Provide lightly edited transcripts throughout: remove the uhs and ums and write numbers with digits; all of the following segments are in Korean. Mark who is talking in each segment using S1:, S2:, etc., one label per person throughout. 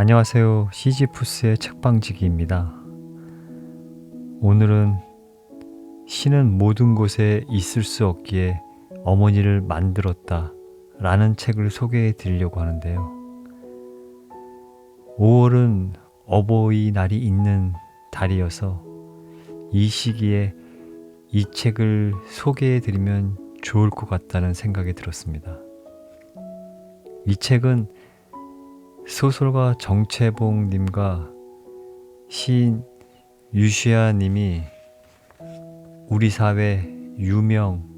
S1: 안녕하세요. 시지푸스의 책방지기입니다. 오늘은 신은 모든 곳에 있을 수 없기에 어머니를 만들었다 라는 책을 소개해 드리려고 하는데요. 5월은 어버이날이 있는 달이어서 이 시기에 이 책을 소개해 드리면 좋을 것 같다는 생각이 들었습니다. 이 책은 소설가 정채봉님과 시인 유시아님이 우리 사회 유명,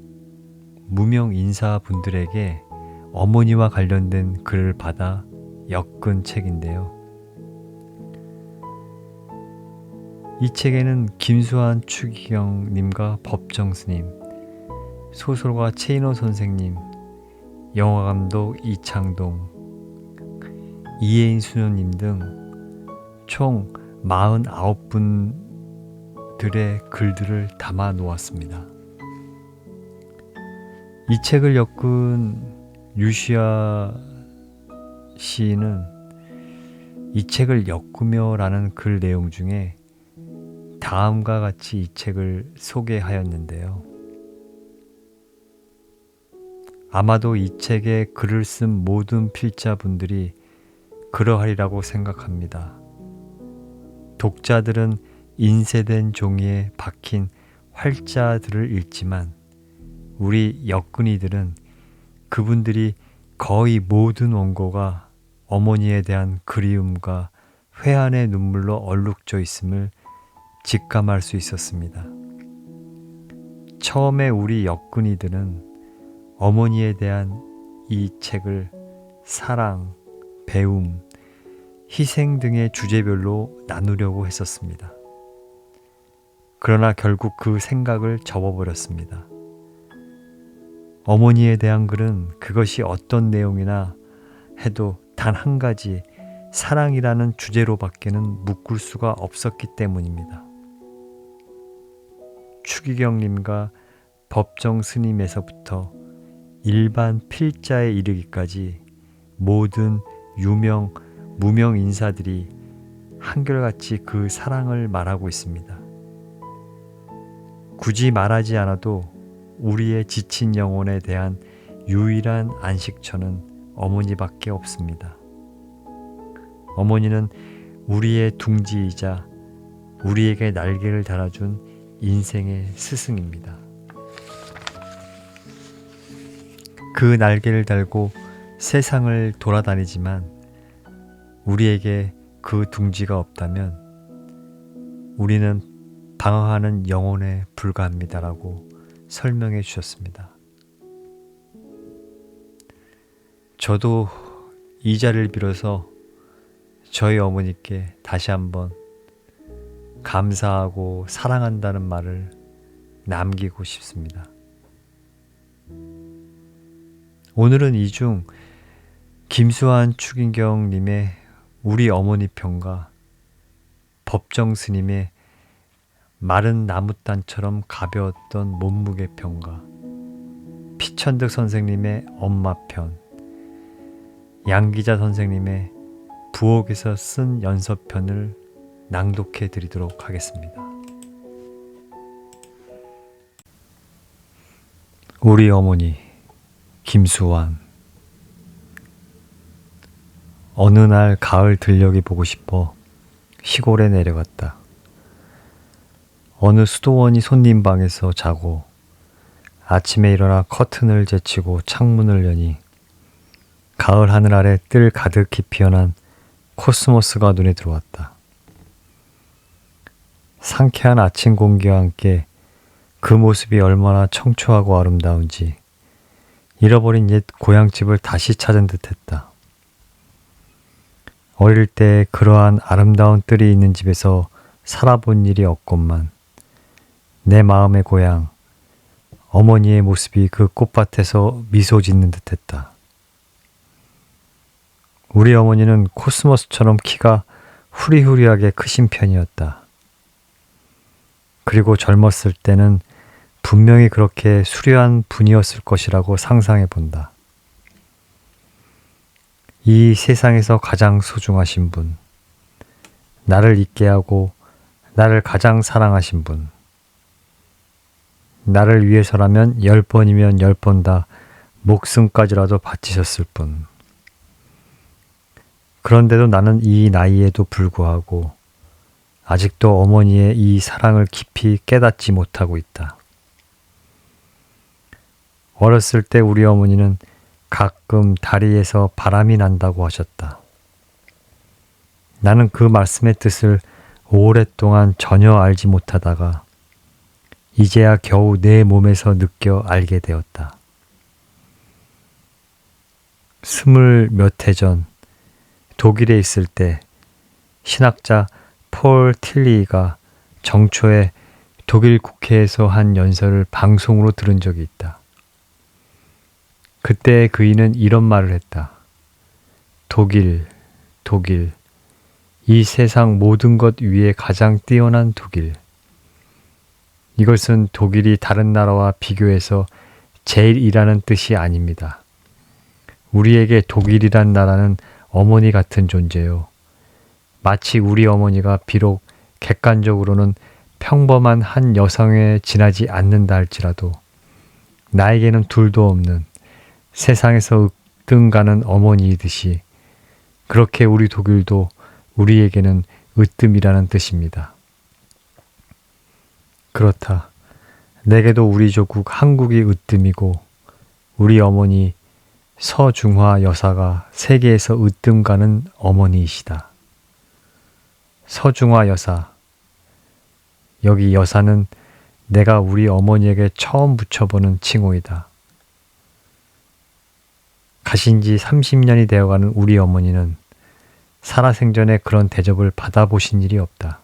S1: 무명 인사분들에게 어머니와 관련된 글을 받아 엮은 책인데요. 이 책에는 김수환 추기경님과 법정스님, 소설가 최인호 선생님, 영화감독 이창동, 이혜인 수녀님 등 총 49분들의 글들을 담아 놓았습니다. 이 책을 엮은 유시아 시인은 이 책을 엮으며 라는 글 내용 중에 다음과 같이 이 책을 소개하였는데요. 아마도 이 책에 글을 쓴 모든 필자분들이 그러하리라고 생각합니다. 독자들은 인쇄된 종이에 박힌 활자들을 읽지만 우리 엮은이들은 그분들이 거의 모든 원고가 어머니에 대한 그리움과 회한의 눈물로 얼룩져 있음을 직감할 수 있었습니다. 처음에 우리 엮은이들은 어머니에 대한 이 책을 사랑, 배움, 희생 등의 주제별로 나누려고 했었습니다. 그러나 결국 그 생각을 접어버렸습니다. 어머니에 대한 글은 그것이 어떤 내용이나 해도 단 한 가지 사랑이라는 주제로밖에는 묶을 수가 없었기 때문입니다. 추기경님과 법정 스님에서부터 일반 필자에 이르기까지 모든 유명, 무명 인사들이 한결같이 그 사랑을 말하고 있습니다. 굳이 말하지 않아도 우리의 지친 영혼에 대한 유일한 안식처는 어머니밖에 없습니다. 어머니는 우리의 둥지이자 우리에게 날개를 달아준 인생의 스승입니다. 그 날개를 달고 세상을 돌아다니지만 우리에게 그 둥지가 없다면 우리는 방황하는 영혼에 불과합니다라고 설명해 주셨습니다. 저도 이 자리를 빌어서 저희 어머니께 다시 한번 감사하고 사랑한다는 말을 남기고 싶습니다. 오늘은 이 중 김수환 추기경님의 우리 어머니 편과 법정 스님의 마른 나무단처럼 가벼웠던 몸무게 편과 피천득 선생님의 엄마 편, 양기자 선생님의 부엌에서 쓴 연서편을 낭독해 드리도록 하겠습니다. 우리 어머니 김수환. 어느 날 가을 들녘이 보고 싶어 시골에 내려갔다. 어느 수도원이 손님 방에서 자고 아침에 일어나 커튼을 제치고 창문을 여니 가을 하늘 아래 뜰 가득히 피어난 코스모스가 눈에 들어왔다. 상쾌한 아침 공기와 함께 그 모습이 얼마나 청초하고 아름다운지 잃어버린 옛 고향집을 다시 찾은 듯했다. 어릴 때 그러한 아름다운 뜰이 있는 집에서 살아본 일이 없건만 내 마음의 고향, 어머니의 모습이 그 꽃밭에서 미소 짓는 듯했다. 우리 어머니는 코스모스처럼 키가 후리후리하게 크신 편이었다. 그리고 젊었을 때는 분명히 그렇게 수려한 분이었을 것이라고 상상해 본다. 이 세상에서 가장 소중하신 분, 나를 있게 하고 나를 가장 사랑하신 분, 나를 위해서라면 10번이면 10번 다 목숨까지라도 바치셨을 분. 그런데도 나는 이 나이에도 불구하고 아직도 어머니의 이 사랑을 깊이 깨닫지 못하고 있다. 어렸을 때 우리 어머니는 가끔 다리에서 바람이 난다고 하셨다. 나는 그 말씀의 뜻을 오랫동안 전혀 알지 못하다가 이제야 겨우 내 몸에서 느껴 알게 되었다. 20몇 해 전 독일에 있을 때 신학자 폴 틸리가 정초에 독일 국회에서 한 연설을 방송으로 들은 적이 있다. 그때 그이는 이런 말을 했다. 독일, 이 세상 모든 것 위에 가장 뛰어난 독일. 이것은 독일이 다른 나라와 비교해서 제일이라는 뜻이 아닙니다. 우리에게 독일이란 나라는 어머니 같은 존재요. 마치 우리 어머니가 비록 객관적으로는 평범한 한 여성에 지나지 않는다 할지라도 나에게는 둘도 없는 세상에서 으뜸가는 어머니이듯이 그렇게 우리 독일도 우리에게는 으뜸이라는 뜻입니다. 그렇다. 내게도 우리 조국 한국이 으뜸이고 우리 어머니 서중화 여사가 세계에서 으뜸가는 어머니이시다. 서중화 여사. 여기 여사는 내가 우리 어머니에게 처음 붙여보는 칭호이다. 가신 지 30년이 되어가는 우리 어머니는 살아생전에 그런 대접을 받아보신 일이 없다.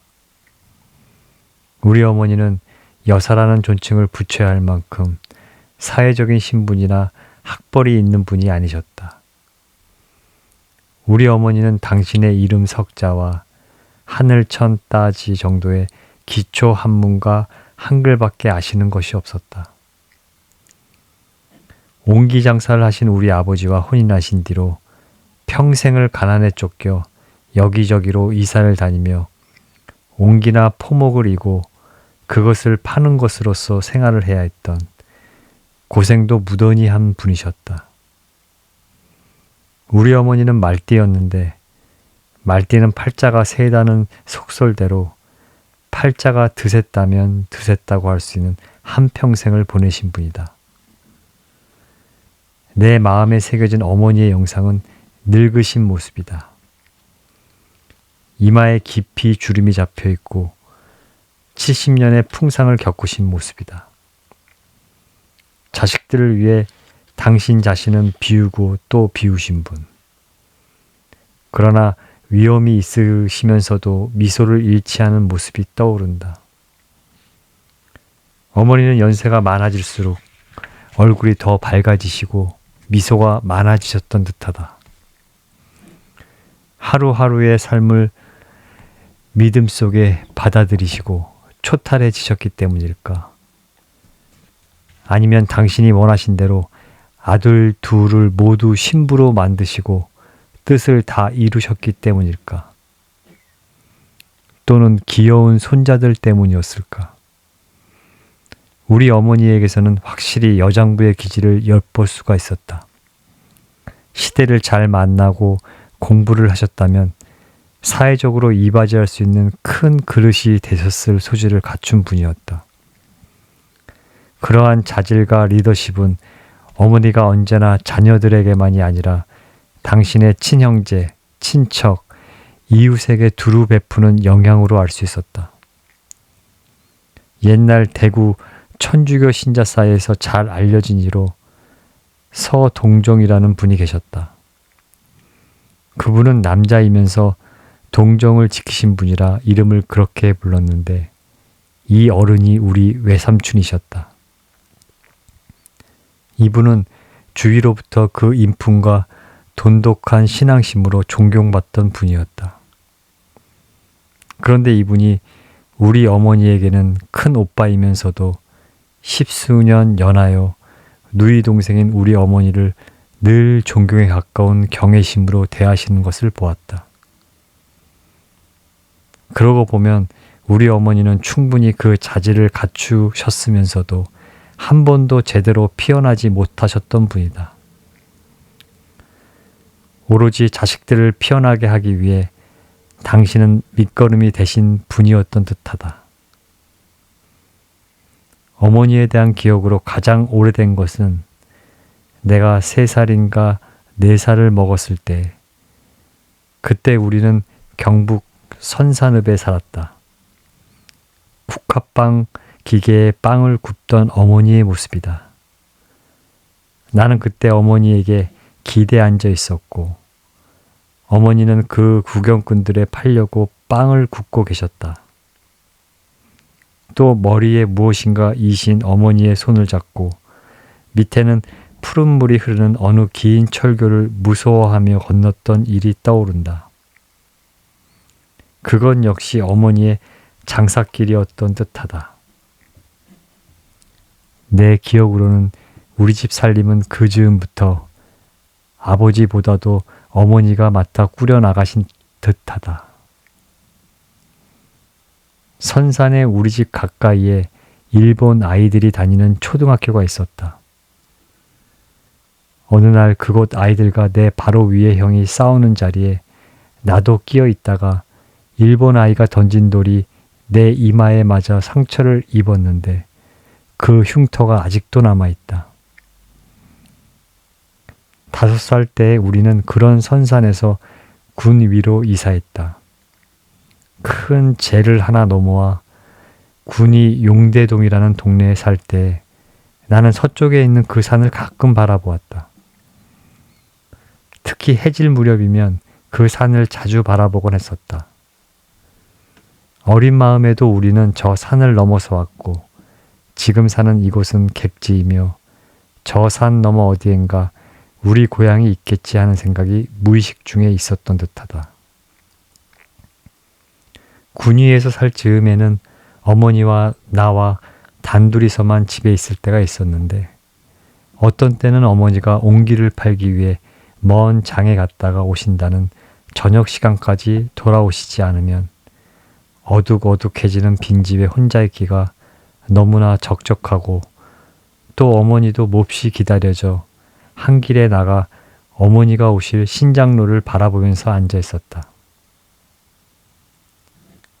S1: 우리 어머니는 여사라는 존칭을 붙여야 할 만큼 사회적인 신분이나 학벌이 있는 분이 아니셨다. 우리 어머니는 당신의 이름 석자와 하늘천 따지 정도의 기초 한문과 한글밖에 아시는 것이 없었다. 옹기장사를 하신 우리 아버지와 혼인하신 뒤로 평생을 가난에 쫓겨 여기저기로 이사를 다니며 옹기나 포목을 이고 그것을 파는 것으로서 생활을 해야 했던 고생도 무던히 한 분이셨다. 우리 어머니는 말띠였는데 말띠는 팔자가 세다는 속설대로 팔자가 드셌다면 드셌다고 할 수 있는 한평생을 보내신 분이다. 내 마음에 새겨진 어머니의 영상은 늙으신 모습이다. 이마에 깊이 주름이 잡혀 있고 70년의 풍상을 겪으신 모습이다. 자식들을 위해 당신 자신은 비우고 또 비우신 분. 그러나 위험이 있으시면서도 미소를 잃지 않은 모습이 떠오른다. 어머니는 연세가 많아질수록 얼굴이 더 밝아지시고 미소가 많아지셨던 듯하다. 하루하루의 삶을 믿음 속에 받아들이시고 초탈해지셨기 때문일까? 아니면 당신이 원하신 대로 아들 둘을 모두 신부로 만드시고 뜻을 다 이루셨기 때문일까? 또는 귀여운 손자들 때문이었을까? 우리 어머니에게서는 확실히 여장부의 기질을 엿볼 수가 있었다. 시대를 잘 만나고 공부를 하셨다면 사회적으로 이바지할 수 있는 큰 그릇이 되셨을 소질을 갖춘 분이었다. 그러한 자질과 리더십은 어머니가 언제나 자녀들에게만이 아니라 당신의 친형제, 친척, 이웃에게 두루 베푸는 영향으로 알 수 있었다. 옛날 대구 천주교 신자 사이에서 잘 알려진 이로 서동정이라는 분이 계셨다. 그분은 남자이면서 동정을 지키신 분이라 이름을 그렇게 불렀는데 이 어른이 우리 외삼촌이셨다. 이분은 주위로부터 그 인품과 돈독한 신앙심으로 존경받던 분이었다. 그런데 이분이 우리 어머니에게는 큰 오빠이면서도 십수년 연하여 누이 동생인 우리 어머니를 늘 존경에 가까운 경외심으로 대하시는 것을 보았다. 그러고 보면 우리 어머니는 충분히 그 자질을 갖추셨으면서도 한 번도 제대로 피어나지 못하셨던 분이다. 오로지 자식들을 피어나게 하기 위해 당신은 밑거름이 되신 분이었던 듯하다. 어머니에 대한 기억으로 가장 오래된 것은 내가 3살인가 4살을 먹었을 때, 그때 우리는 경북 선산읍에 살았다. 국화빵 기계에 빵을 굽던 어머니의 모습이다. 나는 그때 어머니에게 기대에 앉아 있었고, 어머니는 그 구경꾼들에 팔려고 빵을 굽고 계셨다. 또 머리에 무엇인가 이신 어머니의 손을 잡고 밑에는 푸른 물이 흐르는 어느 긴 철교를 무서워하며 건넜던 일이 떠오른다. 그건 역시 어머니의 장사길이었던 듯하다. 내 기억으로는 우리 집 살림은 그 즈음부터 아버지보다도 어머니가 맡아 꾸려나가신 듯하다. 선산의 우리 집 가까이에 일본 아이들이 다니는 초등학교가 있었다. 어느 날 그곳 아이들과 내 바로 위의 형이 싸우는 자리에 나도 끼어 있다가 일본 아이가 던진 돌이 내 이마에 맞아 상처를 입었는데 그 흉터가 아직도 남아있다. 5살 때 우리는 그런 선산에서 군 위로 이사했다. 큰 제를 하나 넘어와 군이 용대동이라는 동네에 살 때 나는 서쪽에 있는 그 산을 가끔 바라보았다. 특히 해질 무렵이면 그 산을 자주 바라보곤 했었다. 어린 마음에도 우리는 저 산을 넘어서 왔고 지금 사는 이곳은 객지이며 저 산 너머 어디엔가 우리 고향이 있겠지 하는 생각이 무의식 중에 있었던 듯하다. 군위에서 살 즈음에는 어머니와 나와 단둘이서만 집에 있을 때가 있었는데 어떤 때는 어머니가 옹기를 팔기 위해 먼 장에 갔다가 오신다는 저녁 시간까지 돌아오시지 않으면 어둑어둑해지는 빈집에 혼자 있기가 너무나 적적하고 또 어머니도 몹시 기다려져 한 길에 나가 어머니가 오실 신장로를 바라보면서 앉아 있었다.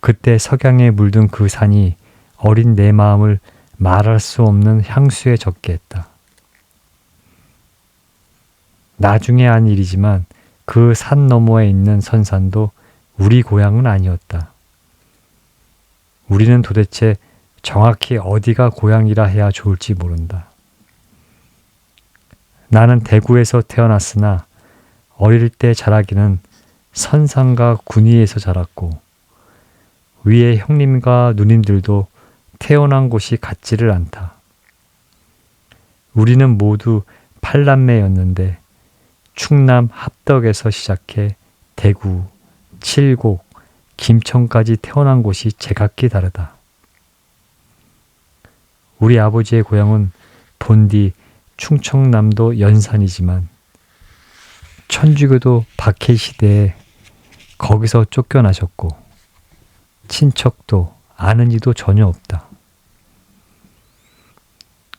S1: 그때 석양에 물든 그 산이 어린 내 마음을 말할 수 없는 향수에 젖게 했다. 나중에 한 일이지만 그 산 너머에 있는 선산도 우리 고향은 아니었다. 우리는 도대체 정확히 어디가 고향이라 해야 좋을지 모른다. 나는 대구에서 태어났으나 어릴 때 자라기는 선산과 군위에서 자랐고 위에 형님과 누님들도 태어난 곳이 같지를 않다. 우리는 모두 8남매였는데 충남 합덕에서 시작해 대구, 칠곡, 김천까지 태어난 곳이 제각기 다르다. 우리 아버지의 고향은 본디 충청남도 연산이지만 천주교도 박해 시대에 거기서 쫓겨나셨고 친척도 아는 이도 전혀 없다.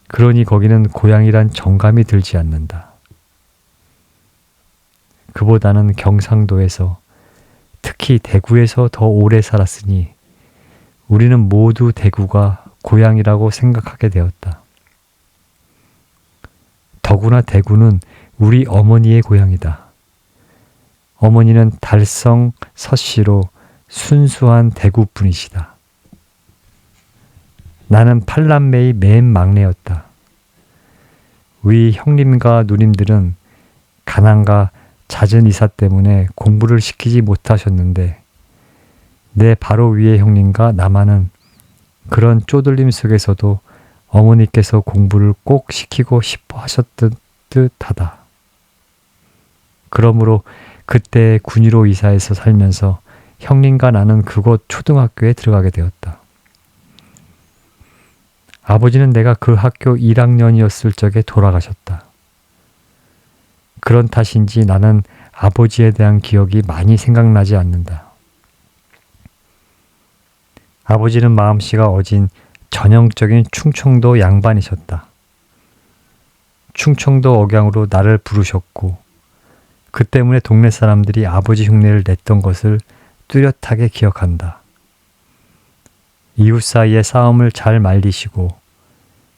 S1: 그러니 거기는 고향이란 정감이 들지 않는다. 그보다는 경상도에서 특히 대구에서 더 오래 살았으니 우리는 모두 대구가 고향이라고 생각하게 되었다. 더구나 대구는 우리 어머니의 고향이다. 어머니는 달성 서씨로 순수한 대구 분이시다. 나는 8남매의 맨 막내였다. 위 형님과 누님들은 가난과 잦은 이사 때문에 공부를 시키지 못하셨는데 내 바로 위의 형님과 나만은 그런 쪼들림 속에서도 어머니께서 공부를 꼭 시키고 싶어 하셨던 듯하다. 그러므로 그때 군위로 이사해서 살면서 형님과 나는 그곳 초등학교에 들어가게 되었다. 아버지는 내가 그 학교 1학년이었을 적에 돌아가셨다. 그런 탓인지 나는 아버지에 대한 기억이 많이 생각나지 않는다. 아버지는 마음씨가 어진 전형적인 충청도 양반이셨다. 충청도 억양으로 나를 부르셨고 그 때문에 동네 사람들이 아버지 흉내를 냈던 것을 뚜렷하게 기억한다. 이웃 사이의 싸움을 잘 말리시고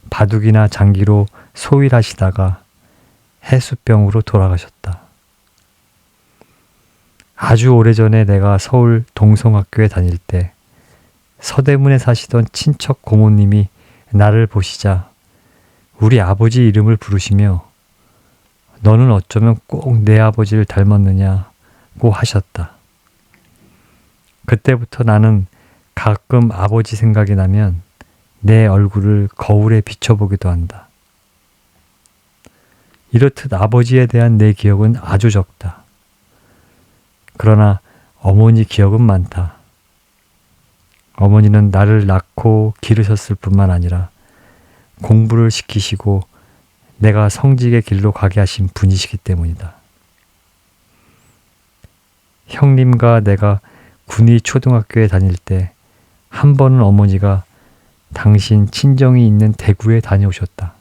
S1: 바둑이나 장기로 소일하시다가 해수병으로 돌아가셨다. 아주 오래전에 내가 서울 동성학교에 다닐 때 서대문에 사시던 친척 고모님이 나를 보시자 우리 아버지 이름을 부르시며 너는 어쩌면 꼭 내 아버지를 닮았느냐고 하셨다. 그때부터 나는 가끔 아버지 생각이 나면 내 얼굴을 거울에 비춰보기도 한다. 이렇듯 아버지에 대한 내 기억은 아주 적다. 그러나 어머니 기억은 많다. 어머니는 나를 낳고 기르셨을 뿐만 아니라 공부를 시키시고 내가 성직의 길로 가게 하신 분이시기 때문이다. 형님과 내가 군의 초등학교에 다닐 때 한 번은 어머니가 당신 친정이 있는 대구에 다녀오셨다.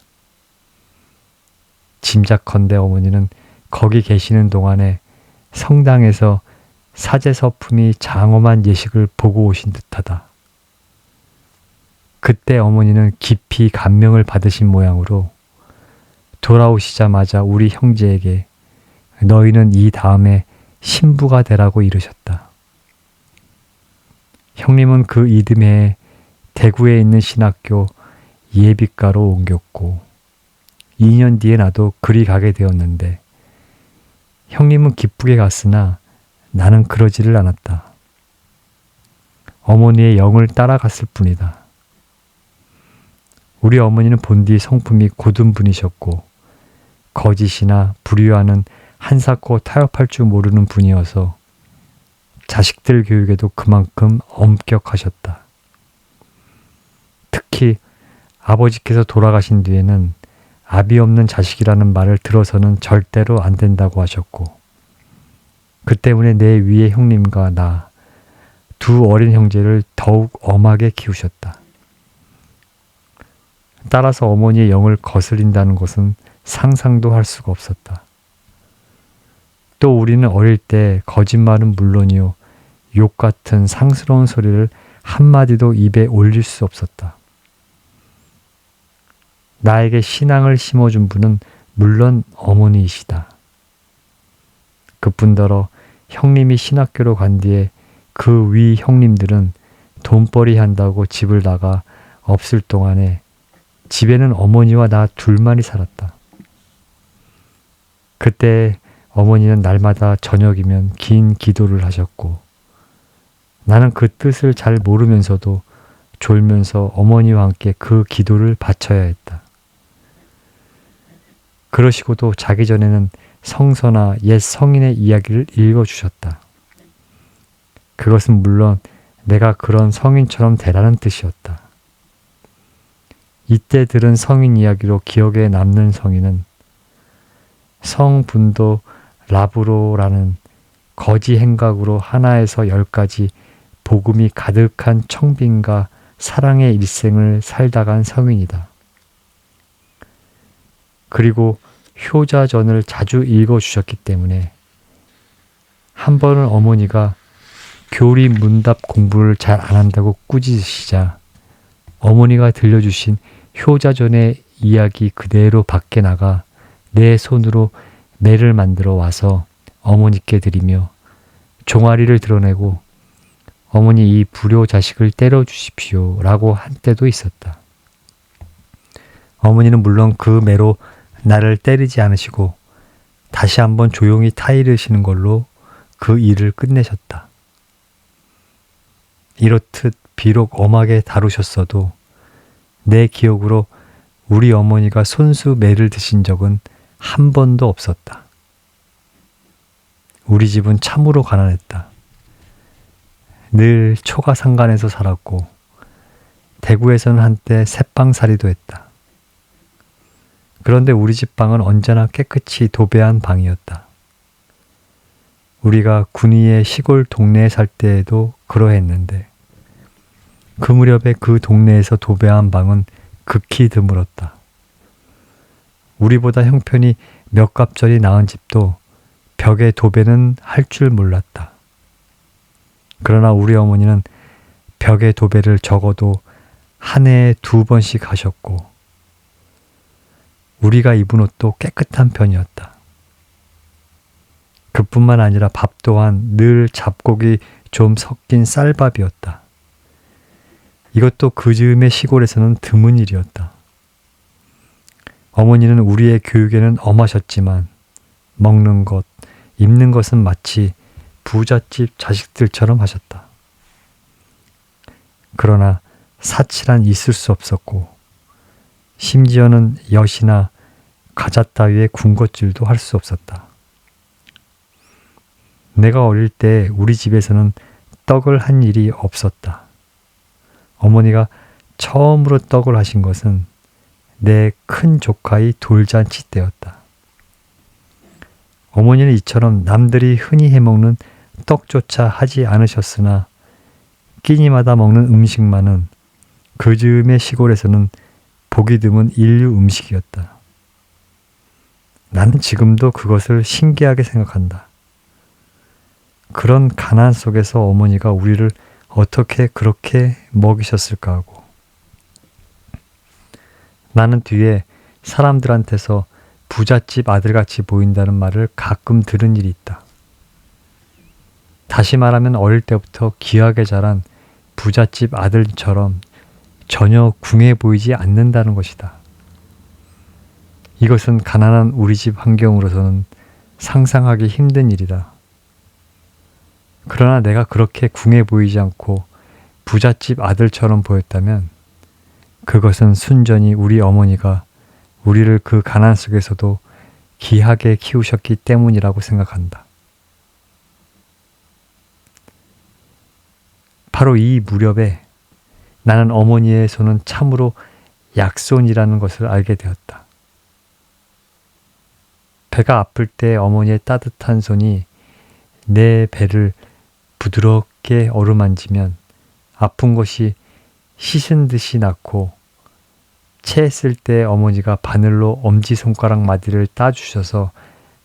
S1: 짐작컨대 어머니는 거기 계시는 동안에 성당에서 사제서품이 장엄한 예식을 보고 오신 듯하다. 그때 어머니는 깊이 감명을 받으신 모양으로 돌아오시자마자 우리 형제에게 너희는 이 다음에 신부가 되라고 이르셨다. 형님은 그 이듬해에 대구에 있는 신학교 예비과로 옮겼고 2년 뒤에 나도 그리 가게 되었는데 형님은 기쁘게 갔으나 나는 그러지를 않았다. 어머니의 영을 따라갔을 뿐이다. 우리 어머니는 본디 성품이 고든 분이셨고 거짓이나 불의와는 한사코 타협할 줄 모르는 분이어서 자식들 교육에도 그만큼 엄격하셨다. 특히 아버지께서 돌아가신 뒤에는 아비 없는 자식이라는 말을 들어서는 절대로 안 된다고 하셨고 그 때문에 내 위의 형님과 나 두 어린 형제를 더욱 엄하게 키우셨다. 따라서 어머니의 영을 거스린다는 것은 상상도 할 수가 없었다. 또 우리는 어릴 때 거짓말은 물론이요 욕 같은 상스러운 소리를 한마디도 입에 올릴 수 없었다. 나에게 신앙을 심어준 분은 물론 어머니이시다. 그뿐더러 형님이 신학교로 간 뒤에 그 위 형님들은 돈벌이 한다고 집을 나가 없을 동안에 집에는 어머니와 나 둘만이 살았다. 그때 어머니는 날마다 저녁이면 긴 기도를 하셨고 나는 그 뜻을 잘 모르면서도 졸면서 어머니와 함께 그 기도를 바쳐야 했다. 그러시고도 자기 전에는 성서나 옛 성인의 이야기를 읽어주셨다. 그것은 물론 내가 그런 성인처럼 되라는 뜻이었다. 이때 들은 성인 이야기로 기억에 남는 성인은 성분도 라브로라는 거지 행각으로 하나에서 10가지 복음이 가득한 청빈과 사랑의 일생을 살다간 성인이다. 그리고 효자전을 자주 읽어주셨기 때문에 한 번은 어머니가 교리 문답 공부를 잘 안 한다고 꾸짖으시자 어머니가 들려주신 효자전의 이야기 그대로 밖에 나가 내 손으로 매를 만들어 와서 어머니께 드리며 종아리를 드러내고 어머니 이 불효 자식을 때려주십시오 라고 한 때도 있었다. 어머니는 물론 그 매로 나를 때리지 않으시고 다시 한번 조용히 타이르시는 걸로 그 일을 끝내셨다. 이렇듯 비록 엄하게 다루셨어도 내 기억으로 우리 어머니가 손수 매를 드신 적은 한 번도 없었다. 우리 집은 참으로 가난했다. 늘 초가상간에서 살았고 대구에서는 한때 새빵살이도 했다. 그런데 우리 집 방은 언제나 깨끗이 도배한 방이었다. 우리가 군위의 시골 동네에 살 때에도 그러했는데 그 무렵에 그 동네에서 도배한 방은 극히 드물었다. 우리보다 형편이 몇 갑절이 나은 집도 벽에 도배는 할 줄 몰랐다. 그러나 우리 어머니는 벽에 도배를 적어도 한 해에 2번씩 하셨고 우리가 입은 옷도 깨끗한 편이었다. 그뿐만 아니라 밥 또한 늘 잡곡이 좀 섞인 쌀밥이었다. 이것도 그 즈음의 시골에서는 드문 일이었다. 어머니는 우리의 교육에는 엄하셨지만 먹는 것, 입는 것은 마치 부잣집 자식들처럼 하셨다. 그러나 사치란 있을 수 없었고 심지어는 엿이나 과자 따위의 군것질도 할 수 없었다. 내가 어릴 때 우리 집에서는 떡을 한 일이 없었다. 어머니가 처음으로 떡을 하신 것은 내 큰 조카의 돌잔치 때였다. 어머니는 이처럼 남들이 흔히 해먹는 떡조차 하지 않으셨으나 끼니마다 먹는 음식만은 그 즈음의 시골에서는 보기 드문 인류 음식이었다. 나는 지금도 그것을 신기하게 생각한다. 그런 가난 속에서 어머니가 우리를 어떻게 그렇게 먹이셨을까 하고. 나는 뒤에 사람들한테서 부잣집 아들같이 보인다는 말을 가끔 들은 일이 있다. 다시 말하면 어릴 때부터 귀하게 자란 부잣집 아들처럼 전혀 궁해 보이지 않는다는 것이다. 이것은 가난한 우리 집 환경으로서는 상상하기 힘든 일이다. 그러나 내가 그렇게 궁해 보이지 않고 부잣집 아들처럼 보였다면 그것은 순전히 우리 어머니가 우리를 그 가난 속에서도 귀하게 키우셨기 때문이라고 생각한다. 바로 이 무렵에 나는 어머니의 손은 참으로 약손이라는 것을 알게 되었다. 배가 아플 때 어머니의 따뜻한 손이 내 배를 부드럽게 어루만지면 아픈 것이 씻은 듯이 낫고 체했을 때 어머니가 바늘로 엄지손가락 마디를 따주셔서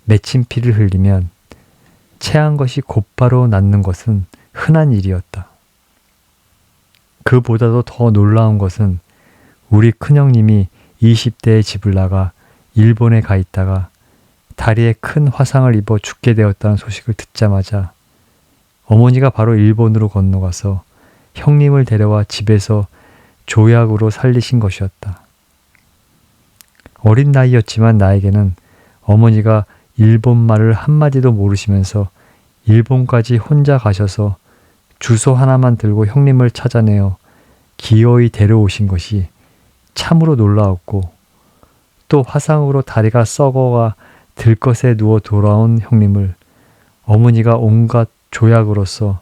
S1: 맺힌 피를 흘리면 체한 것이 곧바로 낫는 것은 흔한 일이었다. 그보다도 더 놀라운 것은 우리 큰형님이 20대에 집을 나가 일본에 가 있다가 다리에 큰 화상을 입어 죽게 되었다는 소식을 듣자마자 어머니가 바로 일본으로 건너가서 형님을 데려와 집에서 조약으로 살리신 것이었다. 어린 나이였지만 나에게는 어머니가 일본말을 한마디도 모르시면서 일본까지 혼자 가셔서 주소 하나만 들고 형님을 찾아내어 기어이 데려오신 것이 참으로 놀라웠고 또 화상으로 다리가 썩어가 들것에 누워 돌아온 형님을 어머니가 온갖 조약으로서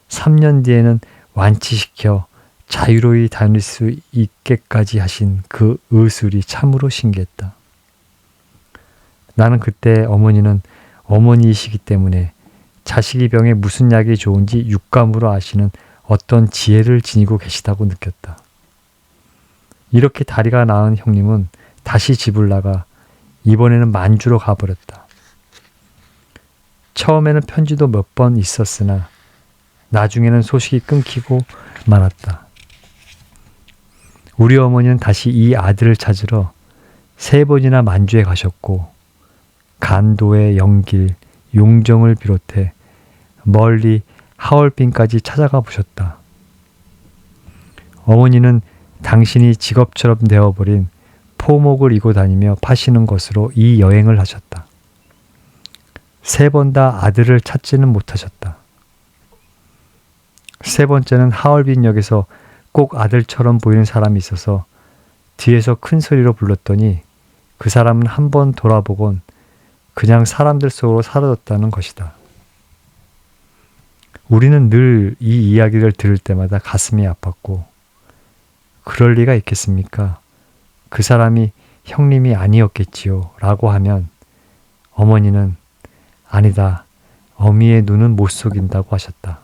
S1: 3년 뒤에는 완치시켜 자유로이 다닐 수 있게까지 하신 그 의술이 참으로 신기했다. 나는 그때 어머니는 어머니이시기 때문에 자식이 병에 무슨 약이 좋은지 육감으로 아시는 어떤 지혜를 지니고 계시다고 느꼈다. 이렇게 다리가 나은 형님은 다시 집을 나가 이번에는 만주로 가버렸다. 처음에는 편지도 몇 번 있었으나 나중에는 소식이 끊기고 말았다. 우리 어머니는 다시 이 아들을 찾으러 3번이나 만주에 가셨고 간도의 영길, 용정을 비롯해 멀리 하얼빈까지 찾아가 보셨다. 어머니는 당신이 직업처럼 되어버린 포목을 이고 다니며 파시는 것으로 이 여행을 하셨다. 3번 다 아들을 찾지는 못하셨다. 3번째는 하얼빈역에서 꼭 아들처럼 보이는 사람이 있어서 뒤에서 큰 소리로 불렀더니 그 사람은 한 번 돌아보곤 그냥 사람들 속으로 사라졌다는 것이다. 우리는 늘 이 이야기를 들을 때마다 가슴이 아팠고 그럴 리가 있겠습니까? 그 사람이 형님이 아니었겠지요 라고 하면 어머니는 아니다. 어미의 눈은 못 속인다고 하셨다.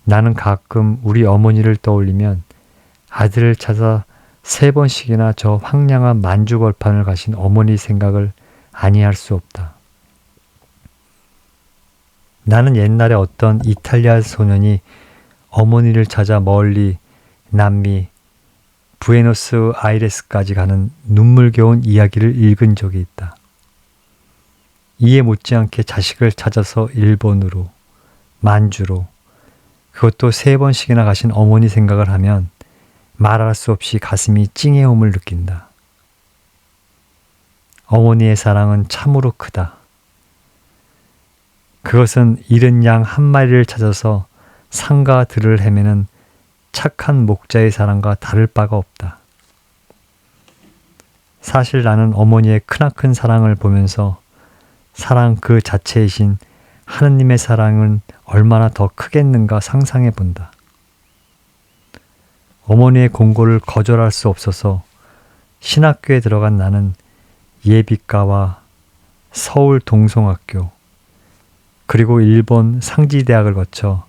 S1: 나는 가끔 우리 어머니를 떠올리면 아들을 찾아 3번씩이나 저 황량한 만주벌판을 가신 어머니 생각을 아니할 수 없다. 나는 옛날에 어떤 이탈리아 소년이 어머니를 찾아 멀리 남미 부에노스 아이레스까지 가는 눈물겨운 이야기를 읽은 적이 있다. 이에 못지않게 자식을 찾아서 일본으로, 만주로, 그것도 3번씩이나 가신 어머니 생각을 하면 말할 수 없이 가슴이 찡해옴을 느낀다. 어머니의 사랑은 참으로 크다. 그것은 잃은 양 한 마리를 찾아서 산과 들을 헤매는 착한 목자의 사랑과 다를 바가 없다. 사실 나는 어머니의 크나큰 사랑을 보면서 사랑 그 자체이신 하느님의 사랑은 얼마나 더 크겠는가 상상해 본다. 어머니의 공고를 거절할 수 없어서 신학교에 들어간 나는 예비과와 서울 동성학교 그리고 일본 상지대학을 거쳐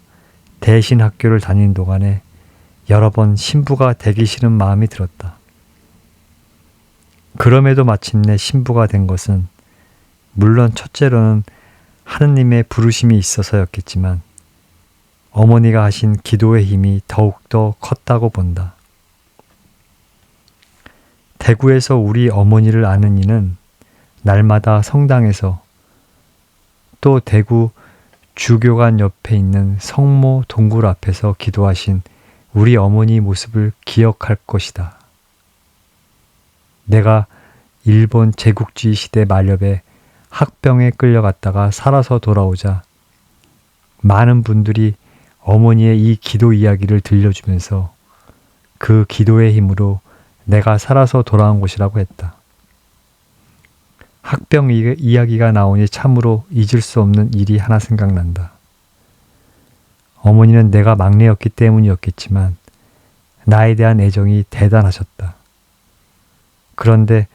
S1: 대신 학교를 다닌 동안에 여러 번 신부가 되기 싫은 마음이 들었다. 그럼에도 마침내 신부가 된 것은 물론 첫째로는 하느님의 부르심이 있어서였겠지만 어머니가 하신 기도의 힘이 더욱더 컸다고 본다. 대구에서 우리 어머니를 아는 이는 날마다 성당에서 또 대구 주교관 옆에 있는 성모 동굴 앞에서 기도하신 우리 어머니 모습을 기억할 것이다. 내가 일본 제국주의 시대 말엽에 학병에 끌려갔다가 살아서 돌아오자 많은 분들이 어머니의 이 기도 이야기를 들려주면서 그 기도의 힘으로 내가 살아서 돌아온 것이라고 했다. 학병 이야기가 나오니 참으로 잊을 수 없는 일이 하나 생각난다. 어머니는 내가 막내였기 때문이었겠지만 나에 대한 애정이 대단하셨다. 그런데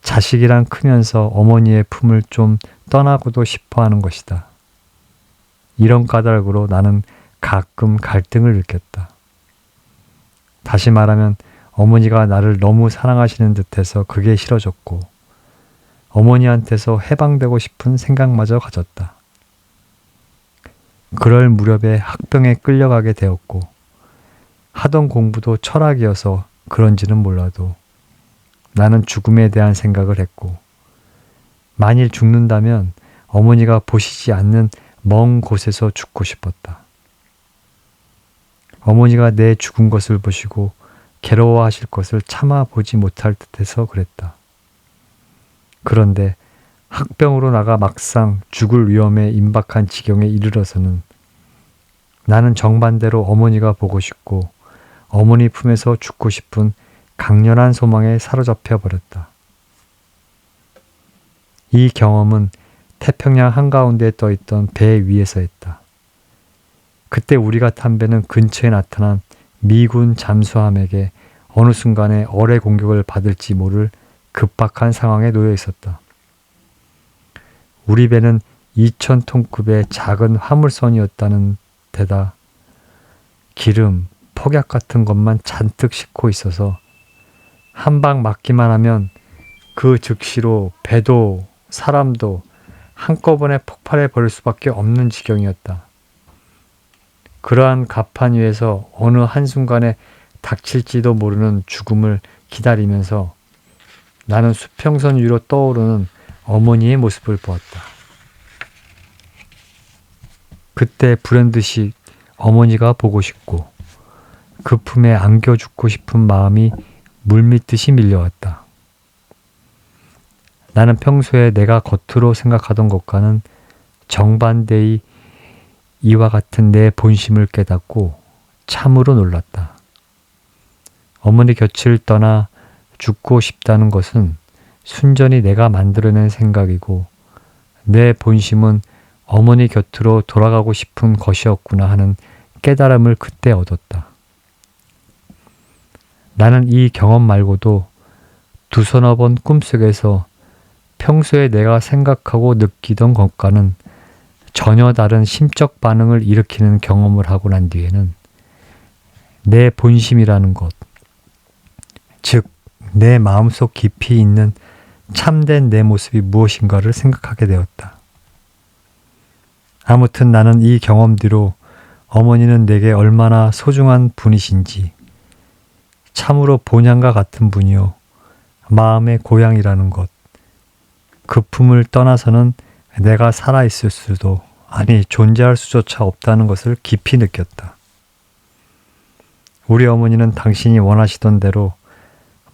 S1: 자식이랑 크면서 어머니의 품을 좀 떠나고도 싶어 하는 것이다. 이런 까닭으로 나는 가끔 갈등을 느꼈다. 다시 말하면 어머니가 나를 너무 사랑하시는 듯해서 그게 싫어졌고 어머니한테서 해방되고 싶은 생각마저 가졌다. 그럴 무렵에 학병에 끌려가게 되었고 하던 공부도 철학이어서 그런지는 몰라도 나는 죽음에 대한 생각을 했고 만일 죽는다면 어머니가 보시지 않는 먼 곳에서 죽고 싶었다. 어머니가 내 죽은 것을 보시고 괴로워하실 것을 참아 보지 못할 듯해서 그랬다. 그런데 학병으로 나가 막상 죽을 위험에 임박한 지경에 이르러서는 나는 정반대로 어머니가 보고 싶고 어머니 품에서 죽고 싶은 강렬한 소망에 사로잡혀 버렸다. 이 경험은 태평양 한가운데에 떠있던 배 위에서 했다. 그때 우리가 탄 배는 근처에 나타난 미군 잠수함에게 어느 순간에 어뢰 공격을 받을지 모를 급박한 상황에 놓여 있었다. 우리 배는 2,000톤급의 작은 화물선이었다는 데다 기름, 폭약 같은 것만 잔뜩 싣고 있어서 한 방 맞기만 하면 그 즉시로 배도 사람도 한꺼번에 폭발해 버릴 수밖에 없는 지경이었다. 그러한 갑판 위에서 어느 한순간에 닥칠지도 모르는 죽음을 기다리면서 나는 수평선 위로 떠오르는 어머니의 모습을 보았다. 그때 불현듯이 어머니가 보고 싶고 그 품에 안겨 죽고 싶은 마음이 물밀듯이 밀려왔다. 나는 평소에 내가 겉으로 생각하던 것과는 정반대의 이와 같은 내 본심을 깨닫고 참으로 놀랐다. 어머니 곁을 떠나 죽고 싶다는 것은 순전히 내가 만들어낸 생각이고 내 본심은 어머니 곁으로 돌아가고 싶은 것이었구나 하는 깨달음을 그때 얻었다. 나는 이 경험 말고도 두서너 번 꿈속에서 평소에 내가 생각하고 느끼던 것과는 전혀 다른 심적 반응을 일으키는 경험을 하고 난 뒤에는 내 본심이라는 것, 즉 내 마음속 깊이 있는 참된 내 모습이 무엇인가를 생각하게 되었다. 아무튼 나는 이 경험 뒤로 어머니는 내게 얼마나 소중한 분이신지, 참으로 본향과 같은 분이요 마음의 고향이라는 것, 그 품을 떠나서는 내가 살아있을 수도, 아니 존재할 수조차 없다는 것을 깊이 느꼈다. 우리 어머니는 당신이 원하시던 대로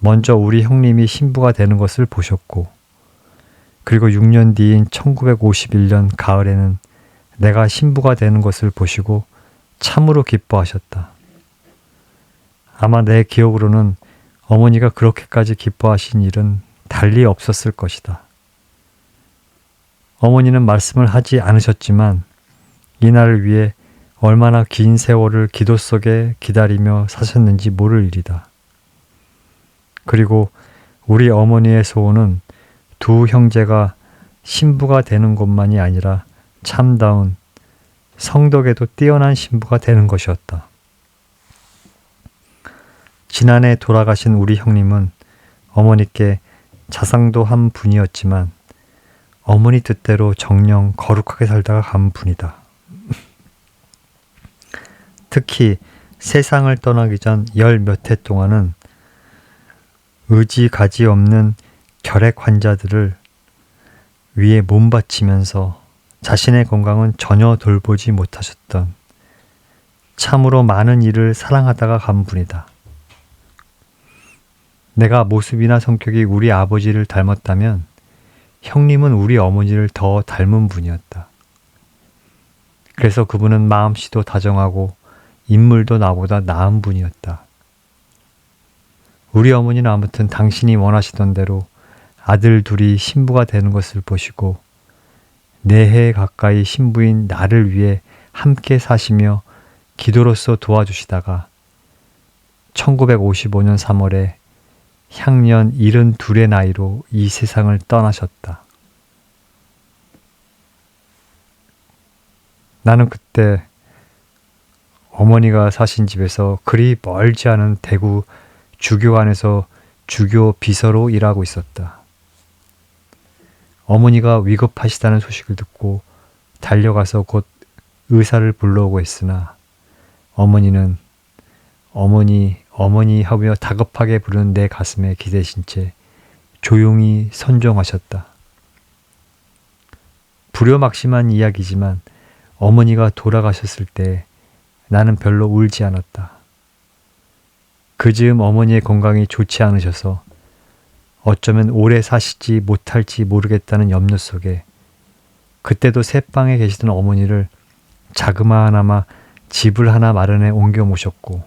S1: 먼저 우리 형님이 신부가 되는 것을 보셨고, 그리고 6년 뒤인 1951년 가을에는 내가 신부가 되는 것을 보시고 참으로 기뻐하셨다. 아마 내 기억으로는 어머니가 그렇게까지 기뻐하신 일은 달리 없었을 것이다. 어머니는 말씀을 하지 않으셨지만 이날을 위해 얼마나 긴 세월을 기도 속에 기다리며 사셨는지 모를 일이다. 그리고 우리 어머니의 소원은 두 형제가 신부가 되는 것만이 아니라 참다운 성덕에도 뛰어난 신부가 되는 것이었다. 지난해 돌아가신 우리 형님은 어머니께 자상도 한 분이었지만 어머니 뜻대로 정녕 거룩하게 살다가 간 분이다. 특히 세상을 떠나기 전 열 몇 해 동안은 의지 가지 없는 결핵 환자들을 위해 몸바치면서 자신의 건강은 전혀 돌보지 못하셨던 참으로 많은 일을 사랑하다가 간 분이다. 내가 모습이나 성격이 우리 아버지를 닮았다면 형님은 우리 어머니를 더 닮은 분이었다. 그래서 그분은 마음씨도 다정하고 인물도 나보다 나은 분이었다. 우리 어머니는 아무튼 당신이 원하시던 대로 아들 둘이 신부가 되는 것을 보시고 4해 가까이 신부인 나를 위해 함께 사시며 기도로서 도와주시다가 1955년 3월에 향년 72의 나이로 이 세상을 떠나셨다. 나는 그때 어머니가 사신 집에서 그리 멀지 않은 대구 주교관에서 주교 비서로 일하고 있었다. 어머니가 위급하시다는 소식을 듣고 달려가서 곧 의사를 불러오고 했으나 어머니는 어머니 하며 다급하게 부르는 내 가슴에 기대신 채 조용히 선종하셨다. 불효막심한 이야기지만 어머니가 돌아가셨을 때 나는 별로 울지 않았다. 그 즈음 어머니의 건강이 좋지 않으셔서 어쩌면 오래 사시지 못할지 모르겠다는 염려 속에 그때도 새방에 계시던 어머니를 자그마하나마 집을 하나 마련해 옮겨 모셨고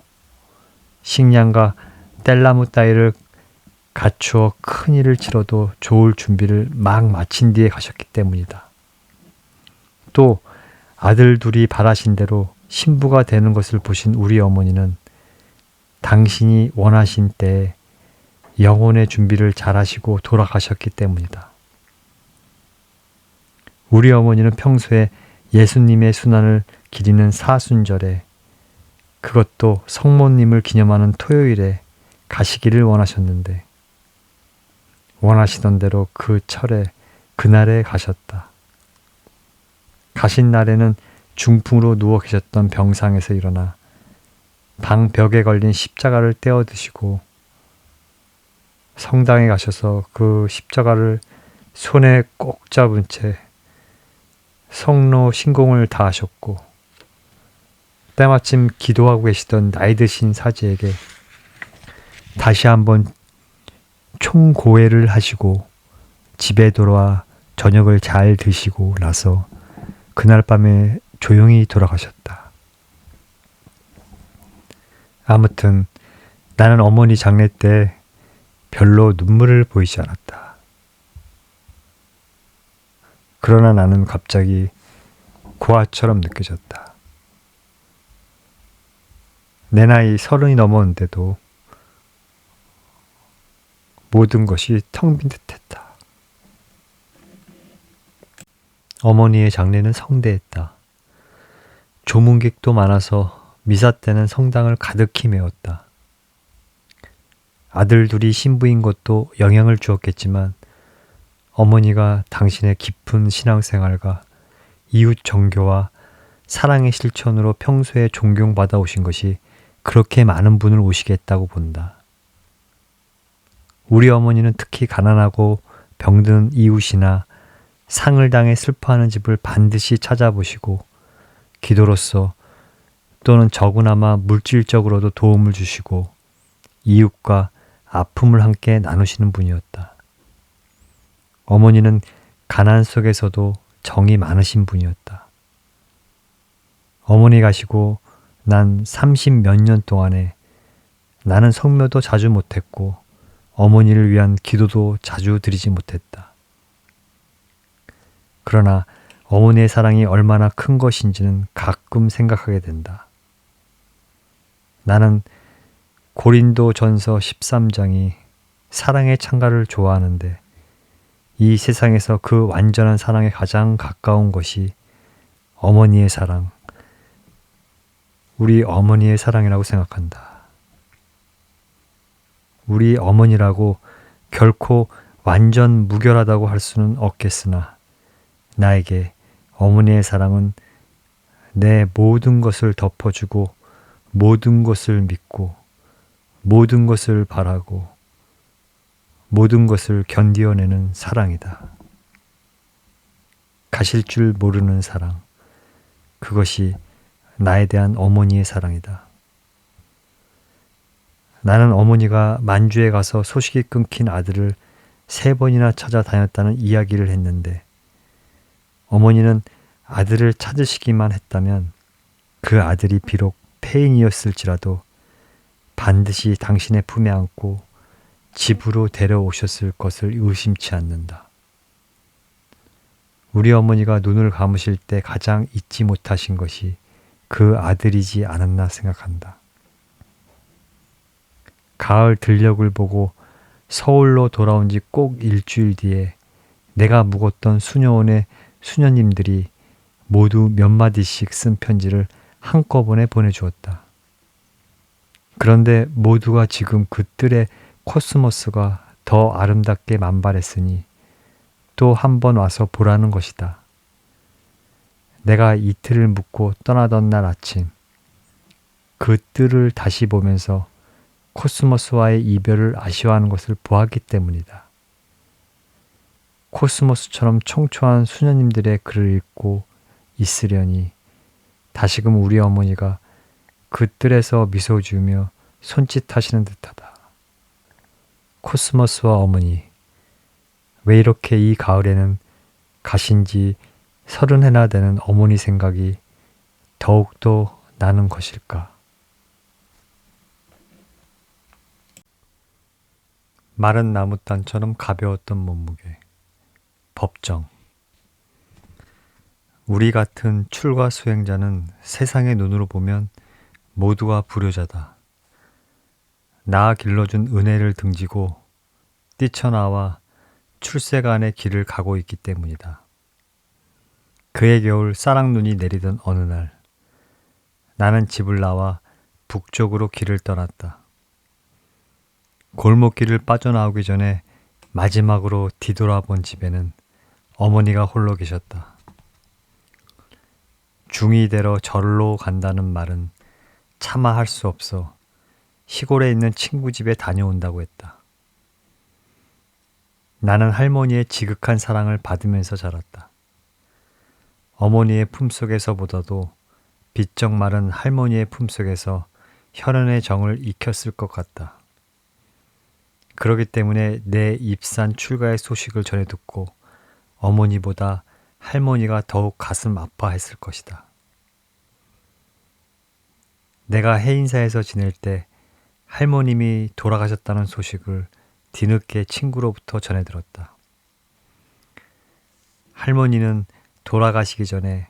S1: 식량과 뗄나무 따위를 갖추어 큰 일을 치러도 좋을 준비를 막 마친 뒤에 가셨기 때문이다. 또 아들 둘이 바라신 대로 신부가 되는 것을 보신 우리 어머니는 당신이 원하신 때에 영혼의 준비를 잘 하시고 돌아가셨기 때문이다. 우리 어머니는 평소에 예수님의 순환을 기리는 사순절에, 그것도 성모님을 기념하는 토요일에 가시기를 원하셨는데 원하시던 대로 그 철에 그날에 가셨다. 가신 날에는 중풍으로 누워 계셨던 병상에서 일어나 방 벽에 걸린 십자가를 떼어 드시고 성당에 가셔서 그 십자가를 손에 꼭 잡은 채 성로 신공을 다하셨고 때마침 기도하고 계시던 나이 드신 사제에게 다시 한번 총고회를 하시고 집에 돌아와 저녁을 잘 드시고 나서 그날 밤에 조용히 돌아가셨다. 아무튼 나는 어머니 장례 때 별로 눈물을 보이지 않았다. 그러나 나는 갑자기 고아처럼 느껴졌다. 내 나이 30이 넘었는데도 모든 것이 텅 빈 듯했다. 어머니의 장례는 성대했다. 조문객도 많아서 미사 때는 성당을 가득히 메웠다. 아들 둘이 신부인 것도 영향을 주었겠지만 어머니가 당신의 깊은 신앙생활과 이웃 정교와 사랑의 실천으로 평소에 존경받아 오신 것이 그렇게 많은 분을 오시겠다고 본다. 우리 어머니는 특히 가난하고 병든 이웃이나 상을 당해 슬퍼하는 집을 반드시 찾아보시고 기도로서 또는 적으나마 물질적으로도 도움을 주시고 이웃과 아픔을 함께 나누시는 분이었다. 어머니는 가난 속에서도 정이 많으신 분이었다. 어머니 가시고 난 30 몇 년 동안에 나는 성묘도 자주 못했고 어머니를 위한 기도도 자주 드리지 못했다. 그러나 어머니의 사랑이 얼마나 큰 것인지는 가끔 생각하게 된다. 나는 고린도전서 13장이 사랑의 창가를 좋아하는데 이 세상에서 그 완전한 사랑에 가장 가까운 것이 어머니의 사랑, 우리 어머니의 사랑이라고 생각한다. 우리 어머니라고 결코 완전 무결하다고 할 수는 없겠으나 나에게 어머니의 사랑은 내 모든 것을 덮어주고 모든 것을 믿고 모든 것을 바라고 모든 것을 견디어내는 사랑이다. 가실 줄 모르는 사랑, 그것이 나에 대한 어머니의 사랑이다. 나는 어머니가 만주에 가서 소식이 끊긴 아들을 3번이나 찾아다녔다는 이야기를 했는데 어머니는 아들을 찾으시기만 했다면 그 아들이 비록 폐인이었을지라도 반드시 당신의 품에 안고 집으로 데려오셨을 것을 의심치 않는다. 우리 어머니가 눈을 감으실 때 가장 잊지 못하신 것이 그 아들이지 않았나 생각한다. 가을 들녘을 보고 서울로 돌아온 지 꼭 일주일 뒤에 내가 묵었던 수녀원의 수녀님들이 모두 몇 마디씩 쓴 편지를 한꺼번에 보내주었다. 그런데 모두가 지금 그 뜰에 코스모스가 더 아름답게 만발했으니 또 한 번 와서 보라는 것이다. 내가 이틀을 묵고 떠나던 날 아침 그 뜰을 다시 보면서 코스모스와의 이별을 아쉬워하는 것을 보았기 때문이다. 코스모스처럼 청초한 수녀님들의 글을 읽고 있으려니 다시금 우리 어머니가 그 뜰에서 미소 지으며 손짓하시는 듯하다. 코스모스와 어머니, 왜 이렇게 이 가을에는 가신 지 30해나 되는 어머니 생각이 더욱더 나는 것일까? 마른 나무단처럼 가벼웠던 몸무게. 법정. 우리 같은 출가 수행자는 세상의 눈으로 보면 모두가 불효자다. 나 길러준 은혜를 등지고 뛰쳐나와 출세간의 길을 가고 있기 때문이다. 그해 겨울 쌀락눈이 내리던 어느 날 나는 집을 나와 북쪽으로 길을 떠났다. 골목길을 빠져나오기 전에 마지막으로 뒤돌아본 집에는 어머니가 홀로 계셨다. 중이 되러 절로 간다는 말은 차마 할 수 없어 시골에 있는 친구 집에 다녀온다고 했다. 나는 할머니의 지극한 사랑을 받으면서 자랐다. 어머니의 품속에서보다도 비쩍 마른 할머니의 품속에서 혈연의 정을 익혔을 것 같다. 그렇기 때문에 내 입산 출가의 소식을 전해 듣고 어머니보다 할머니가 더욱 가슴 아파했을 것이다. 내가 해인사에서 지낼 때 할머님이 돌아가셨다는 소식을 뒤늦게 친구로부터 전해 들었다. 할머니는 돌아가시기 전에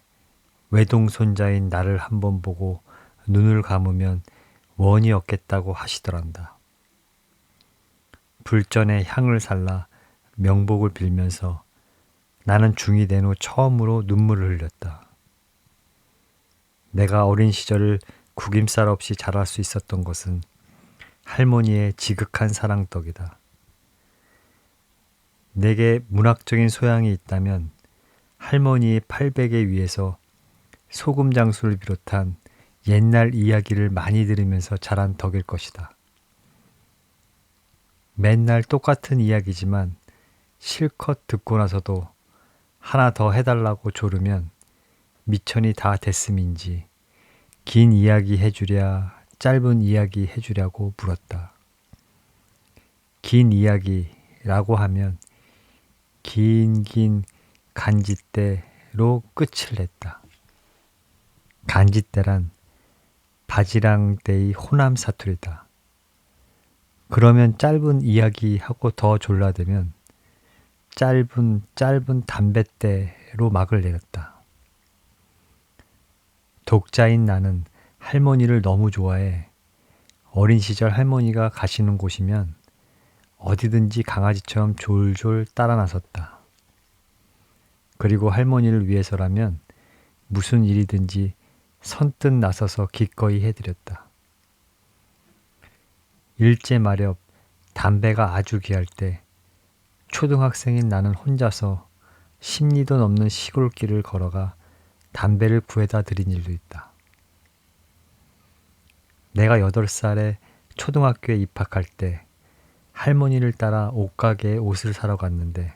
S1: 외동손자인 나를 한번 보고 눈을 감으면 원이 없겠다고 하시더란다. 불전에 향을 살라 명복을 빌면서 나는 중2 된 후 처음으로 눈물을 흘렸다. 내가 어린 시절을 구김살 없이 자랄 수 있었던 것은 할머니의 지극한 사랑 덕이다. 내게 문학적인 소양이 있다면 할머니의 800에 위에서 소금 장수를 비롯한 옛날 이야기를 많이 들으면서 자란 덕일 것이다. 맨날 똑같은 이야기지만 실컷 듣고 나서도 하나 더 해달라고 조르면 미천이 다 됐음인지 긴 이야기 해주랴 짧은 이야기 해주랴고 물었다. 긴 이야기라고 하면 긴 간짓대로 끝을 냈다. 간짓대란 바지랑대의 호남 사투리다. 그러면 짧은 이야기하고 더 졸라대면 짧은 담뱃대로 막을 내렸다. 독자인 나는 할머니를 너무 좋아해 어린 시절 할머니가 가시는 곳이면 어디든지 강아지처럼 졸졸 따라 나섰다. 그리고 할머니를 위해서라면 무슨 일이든지 선뜻 나서서 기꺼이 해드렸다. 일제 마렵 담배가 아주 귀할 때 초등학생인 나는 혼자서 10리도 넘는 시골길을 걸어가 담배를 구해다 드린 일도 있다. 내가 8살에 초등학교에 입학할 때 할머니를 따라 옷가게에 옷을 사러 갔는데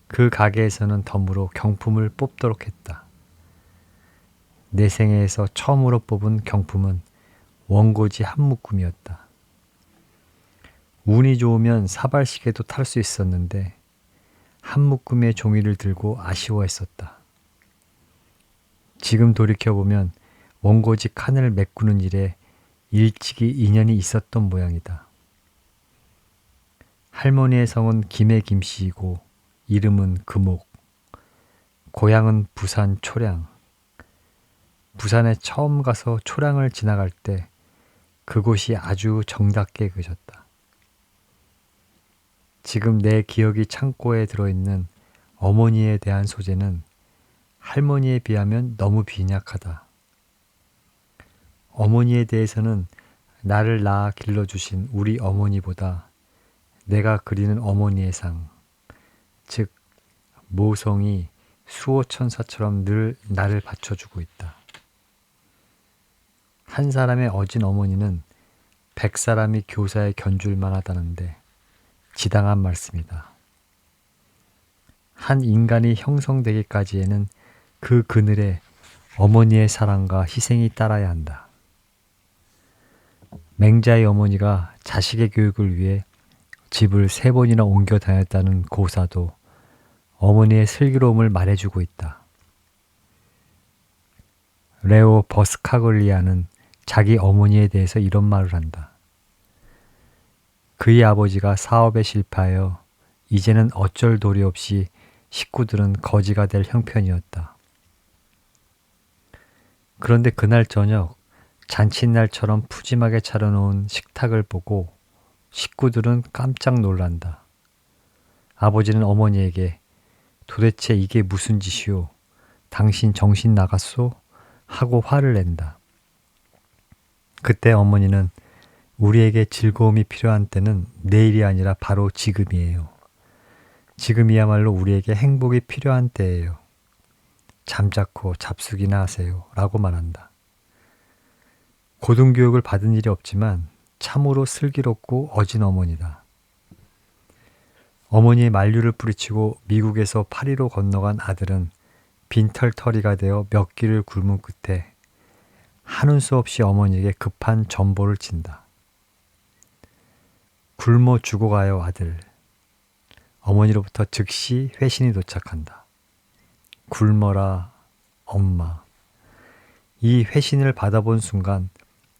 S1: 그 가게에서는 덤으로 경품을 뽑도록 했다. 내 생애에서 처음으로 뽑은 경품은 원고지 한 묶음이었다. 운이 좋으면 사발시계도 탈 수 있었는데 한 묶음의 종이를 들고 아쉬워했었다. 지금 돌이켜보면 원고지 칸을 메꾸는 일에 일찍이 인연이 있었던 모양이다. 할머니의 성은 김해 김씨이고 이름은 금옥, 고향은 부산 초량. 부산에 처음 가서 초량을 지나갈 때 그곳이 아주 정답게 그려졌다. 지금 내 기억이 창고에 들어있는 어머니에 대한 소재는 할머니에 비하면 너무 빈약하다. 어머니에 대해서는 나를 낳아 길러주신 우리 어머니보다 내가 그리는 어머니의 상, 즉 모성이 수호천사처럼 늘 나를 받쳐주고 있다. 한 사람의 어진 어머니는 100사람이 교사에 견줄 만하다는데 지당한 말씀이다. 한 인간이 형성되기까지에는 그 그늘에 어머니의 사랑과 희생이 따라야 한다. 맹자의 어머니가 자식의 교육을 위해 집을 3번이나 옮겨 다녔다는 고사도 어머니의 슬기로움을 말해주고 있다. 레오 버스카글리아는 자기 어머니에 대해서 이런 말을 한다. 그의 아버지가 사업에 실패하여 이제는 어쩔 도리 없이 식구들은 거지가 될 형편이었다. 그런데 그날 저녁 잔칫날처럼 푸짐하게 차려놓은 식탁을 보고 식구들은 깜짝 놀란다. 아버지는 어머니에게 도대체 이게 무슨 짓이오? 당신 정신 나갔소? 하고 화를 낸다. 그때 어머니는 우리에게 즐거움이 필요한 때는 내일이 아니라 바로 지금이에요. 지금이야말로 우리에게 행복이 필요한 때예요. 잠자코 잡수기나 하세요. 라고 말한다. 고등교육을 받은 일이 없지만 참으로 슬기롭고 어진 어머니다. 어머니의 만류를 뿌리치고 미국에서 파리로 건너간 아들은 빈털터리가 되어 몇 길을 굶은 끝에 하는 수 없이 어머니에게 급한 전보를 친다. 굶어 죽어가요 아들. 어머니로부터 즉시 회신이 도착한다. 굶어라 엄마. 이 회신을 받아본 순간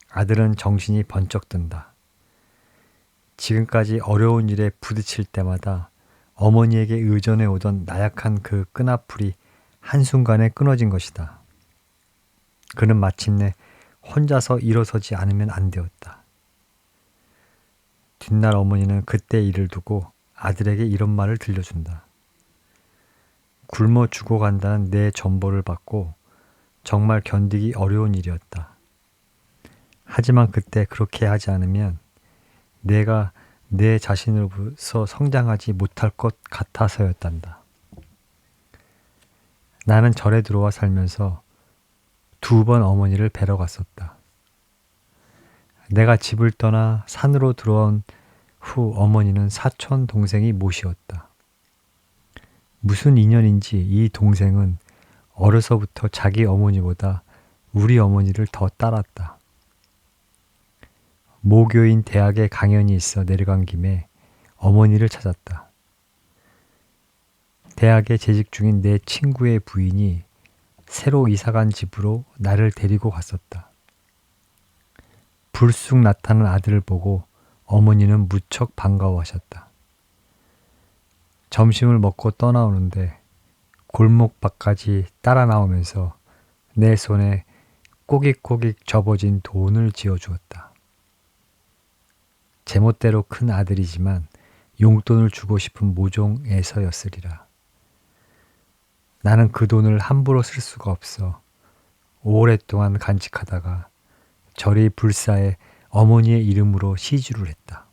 S1: 아들은 정신이 번쩍 든다. 지금까지 어려운 일에 부딪힐 때마다 어머니에게 의존해 오던 나약한 그 끈앞풀이 한순간에 끊어진 것이다. 그는 마침내 혼자서 일어서지 않으면 안 되었다. 뒷날 어머니는 그때 일을 두고 아들에게 이런 말을 들려준다. 굶어 죽어간다는 내 전보를 받고 정말 견디기 어려운 일이었다. 하지만 그때 그렇게 하지 않으면 내가 내 자신으로서 성장하지 못할 것 같아서였단다. 나는 절에 들어와 살면서 2번 어머니를 뵈러 갔었다. 내가 집을 떠나 산으로 들어온 후 어머니는 사촌 동생이 모시었다. 무슨 인연인지 이 동생은 어려서부터 자기 어머니보다 우리 어머니를 더 따랐다. 모교인 대학에 강연이 있어 내려간 김에 어머니를 찾았다. 대학에 재직 중인 내 친구의 부인이 새로 이사간 집으로 나를 데리고 갔었다. 불쑥 나타난 아들을 보고 어머니는 무척 반가워하셨다. 점심을 먹고 떠나오는데 골목 밖까지 따라 나오면서 내 손에 꼬깃꼬깃 접어진 돈을 쥐어주었다. 제멋대로 큰 아들이지만 용돈을 주고 싶은 모종에서였으리라. 나는 그 돈을 함부로 쓸 수가 없어 오랫동안 간직하다가 절이 불사에 어머니의 이름으로 시주를 했다.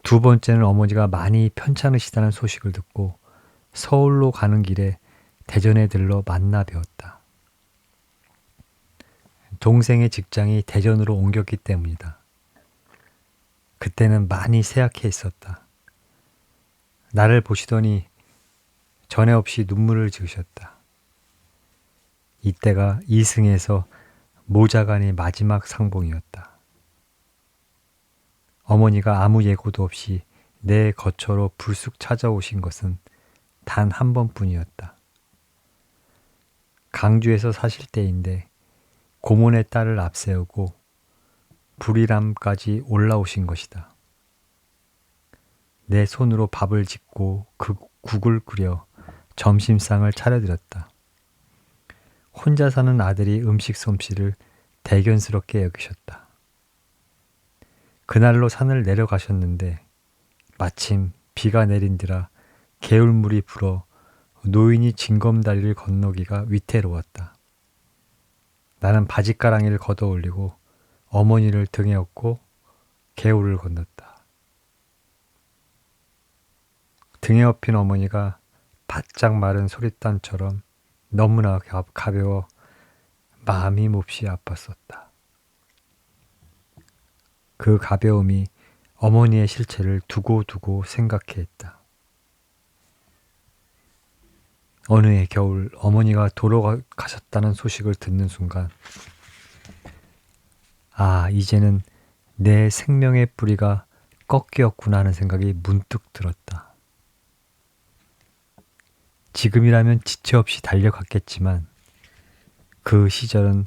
S1: 2번째는 어머니가 많이 편찮으시다는 소식을 듣고 서울로 가는 길에 대전에 들러 만나 뵈었다. 동생의 직장이 대전으로 옮겼기 때문이다. 그때는 많이 쇠약해 있었다. 나를 보시더니 전에 없이 눈물을 지으셨다. 이때가 이승에서 모자간의 마지막 상봉이었다. 어머니가 아무 예고도 없이 내 거처로 불쑥 찾아오신 것은 단 한 번뿐이었다. 강주에서 사실 때인데 고모네 딸을 앞세우고 불이람까지 올라오신 것이다. 내 손으로 밥을 짓고 그 국을 끓여 점심상을 차려드렸다. 혼자 사는 아들이 음식 솜씨를 대견스럽게 여기셨다. 그날로 산을 내려가셨는데 마침 비가 내린뒤라 개울물이 불어 노인이 징검다리를 건너기가 위태로웠다. 나는 바짓가랑이를 걷어 올리고 어머니를 등에 업고 개울을 건넜다. 등에 업힌 어머니가 바짝 마른 소리단처럼 너무나 가벼워 마음이 몹시 아팠었다. 그 가벼움이 어머니의 실체를 두고두고 생각해 했다. 어느 해 겨울 어머니가 돌아가셨다는 소식을 듣는 순간 이제는 내 생명의 뿌리가 꺾였구나 하는 생각이 문득 들었다. 지금이라면 지체 없이 달려갔겠지만 그 시절은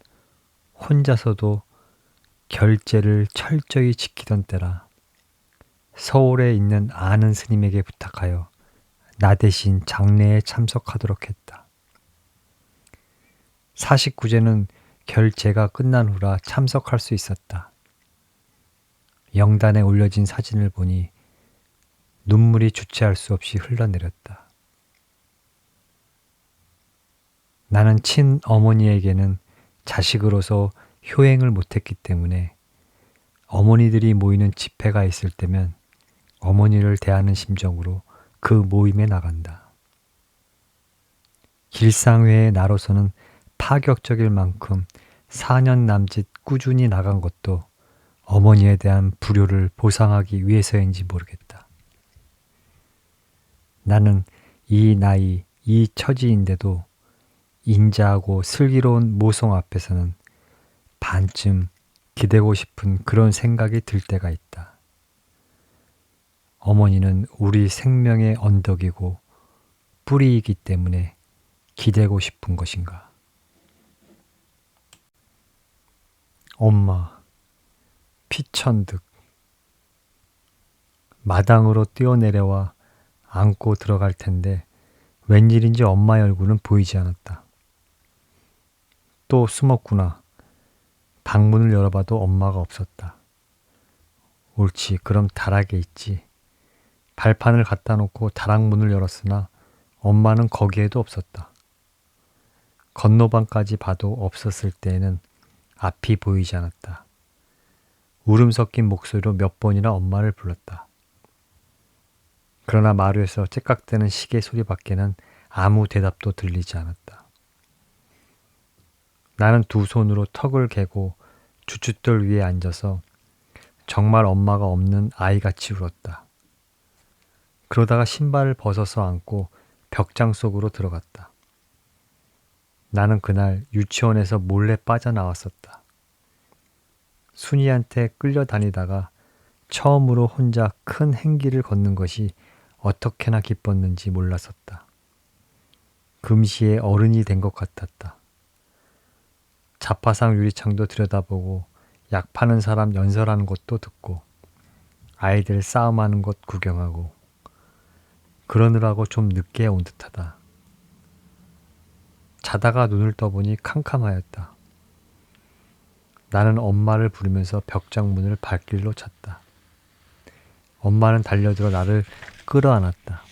S1: 혼자서도 결제를 철저히 지키던 때라 서울에 있는 아는 스님에게 부탁하여 나 대신 장례에 참석하도록 했다. 49제는 결제가 끝난 후라 참석할 수 있었다. 영단에 올려진 사진을 보니 눈물이 주체할 수 없이 흘러내렸다. 나는 친어머니에게는 자식으로서 효행을 못했기 때문에 어머니들이 모이는 집회가 있을 때면 어머니를 대하는 심정으로 그 모임에 나간다. 길상회의 나로서는 파격적일 만큼 4년 남짓 꾸준히 나간 것도 어머니에 대한 불효를 보상하기 위해서인지 모르겠다. 나는 이 나이, 이 처지인데도 인자하고 슬기로운 모성 앞에서는 반쯤 기대고 싶은 그런 생각이 들 때가 있다. 어머니는 우리 생명의 언덕이고 뿌리이기 때문에 기대고 싶은 것인가. 엄마, 피천득. 마당으로 뛰어내려와 안고 들어갈 텐데 웬일인지 엄마의 얼굴은 보이지 않았다. 또 숨었구나. 방문을 열어봐도 엄마가 없었다. 옳지, 그럼 다락에 있지. 발판을 갖다 놓고 다락 문을 열었으나 엄마는 거기에도 없었다. 건너방까지 봐도 없었을 때에는 앞이 보이지 않았다. 울음 섞인 목소리로 몇 번이나 엄마를 불렀다. 그러나 마루에서 째깍대는 시계 소리밖에는 아무 대답도 들리지 않았다. 나는 두 손으로 턱을 개고 주춧돌 위에 앉아서 정말 엄마가 없는 아이같이 울었다. 그러다가 신발을 벗어서 안고 벽장 속으로 들어갔다. 나는 그날 유치원에서 몰래 빠져나왔었다. 순이한테 끌려다니다가 처음으로 혼자 큰 행기를 걷는 것이 어떻게나 기뻤는지 몰랐었다. 금시에 어른이 된 것 같았다. 자파상 유리창도 들여다보고 약 파는 사람 연설하는 것도 듣고 아이들 싸움하는 것 구경하고 그러느라고 좀 늦게 온 듯하다. 자다가 눈을 떠보니 캄캄하였다. 나는 엄마를 부르면서 벽장 문을 발길로 찼다. 엄마는 달려들어 나를 끌어안았다.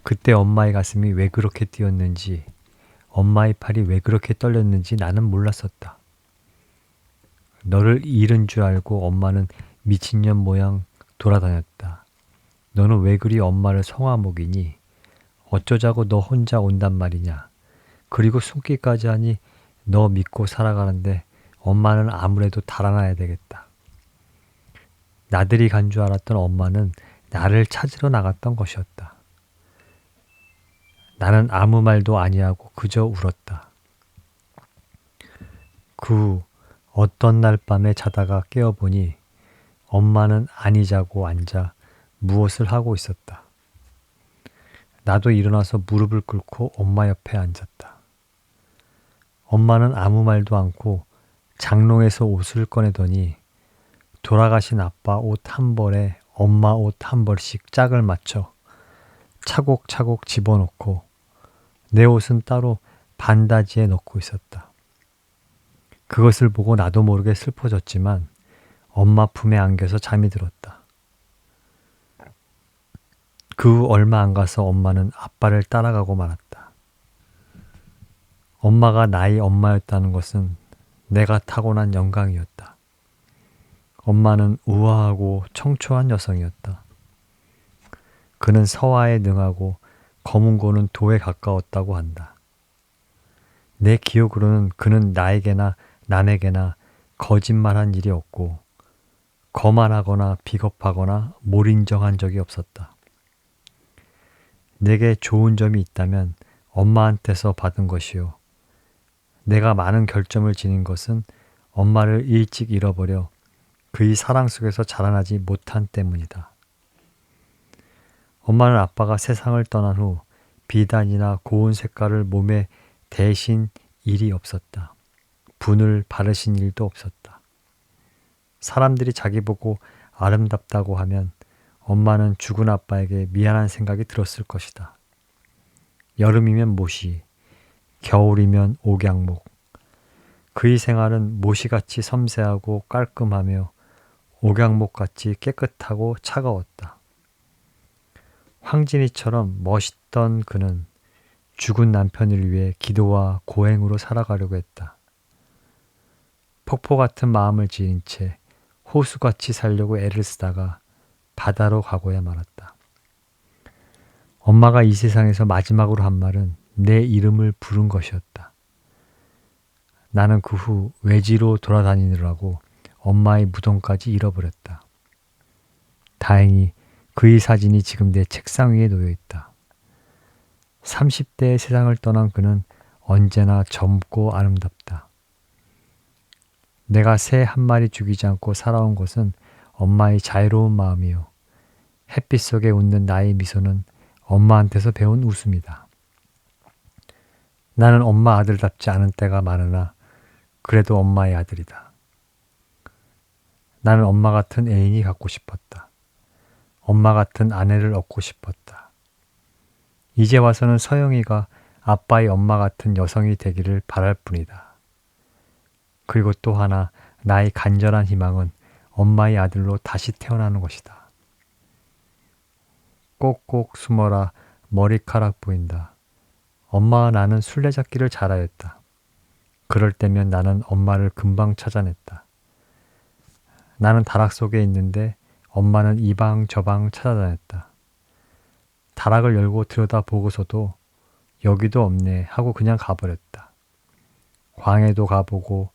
S1: 그때 엄마의 가슴이 왜 그렇게 뛰었는지, 엄마의 팔이 왜 그렇게 떨렸는지 나는 몰랐었다. 너를 잃은 줄 알고 엄마는 미친년 모양 돌아다녔다. 너는 왜 그리 엄마를 성화목이니? 어쩌자고 너 혼자 온단 말이냐? 그리고 숨기까지 하니 너 믿고 살아가는데 엄마는 아무래도 달아나야 되겠다. 나들이 간 줄 알았던 엄마는 나를 찾으러 나갔던 것이었다. 나는 아무 말도 아니하고 그저 울었다. 그 어떤 날 밤에 자다가 깨어보니 엄마는 아니 자고 앉아 무엇을 하고 있었다. 나도 일어나서 무릎을 꿇고 엄마 옆에 앉았다. 엄마는 아무 말도 않고 장롱에서 옷을 꺼내더니 돌아가신 아빠 옷 한 벌에 엄마 옷 한 벌씩 짝을 맞춰 차곡차곡 집어넣고 내 옷은 따로 반다지에 넣고 있었다. 그것을 보고 나도 모르게 슬퍼졌지만 엄마 품에 안겨서 잠이 들었다. 그 후 얼마 안 가서 엄마는 아빠를 따라가고 말았다. 엄마가 나의 엄마였다는 것은 내가 타고난 영광이었다. 엄마는 우아하고 청초한 여성이었다. 그는 서화에 능하고 검은고는 도에 가까웠다고 한다. 내 기억으로는 그는 나에게나 남에게나 거짓말한 일이 없고 거만하거나 비겁하거나 몰인정한 적이 없었다. 내게 좋은 점이 있다면 엄마한테서 받은 것이요. 내가 많은 결점을 지닌 것은 엄마를 일찍 잃어버려 그의 사랑 속에서 자라나지 못한 때문이다. 엄마는 아빠가 세상을 떠난 후 비단이나 고운 색깔을 몸에 대신 일이 없었다. 분을 바르신 일도 없었다. 사람들이 자기 보고 아름답다고 하면 엄마는 죽은 아빠에게 미안한 생각이 들었을 것이다. 여름이면 모시, 겨울이면 옥양목. 그의 생활은 모시같이 섬세하고 깔끔하며 옥양목같이 깨끗하고 차가웠다. 황진이처럼 멋있던 그는 죽은 남편을 위해 기도와 고행으로 살아가려고 했다. 폭포 같은 마음을 지닌 채 호수같이 살려고 애를 쓰다가 바다로 가고야 말았다. 엄마가 이 세상에서 마지막으로 한 말은 내 이름을 부른 것이었다. 나는 그 후 외지로 돌아다니느라고 엄마의 무덤까지 잃어버렸다. 다행히 그의 사진이 지금 내 책상 위에 놓여 있다. 30대의 세상을 떠난 그는 언제나 젊고 아름답다. 내가 새 한 마리 죽이지 않고 살아온 것은 엄마의 자유로운 마음이요. 햇빛 속에 웃는 나의 미소는 엄마한테서 배운 웃음이다. 나는 엄마 아들답지 않은 때가 많으나 그래도 엄마의 아들이다. 나는 엄마 같은 애인이 갖고 싶었다. 엄마 같은 아내를 얻고 싶었다. 이제 와서는 서영이가 아빠의 엄마 같은 여성이 되기를 바랄 뿐이다. 그리고 또 하나 나의 간절한 희망은 엄마의 아들로 다시 태어나는 것이다. 꼭꼭 숨어라 머리카락 보인다. 엄마와 나는 술래잡기를 잘하였다. 그럴 때면 나는 엄마를 금방 찾아냈다. 나는 다락 속에 있는데 엄마는 이 방 저 방 찾아다녔다. 다락을 열고 들여다보고서도 여기도 없네 하고 그냥 가버렸다. 광해도 가보고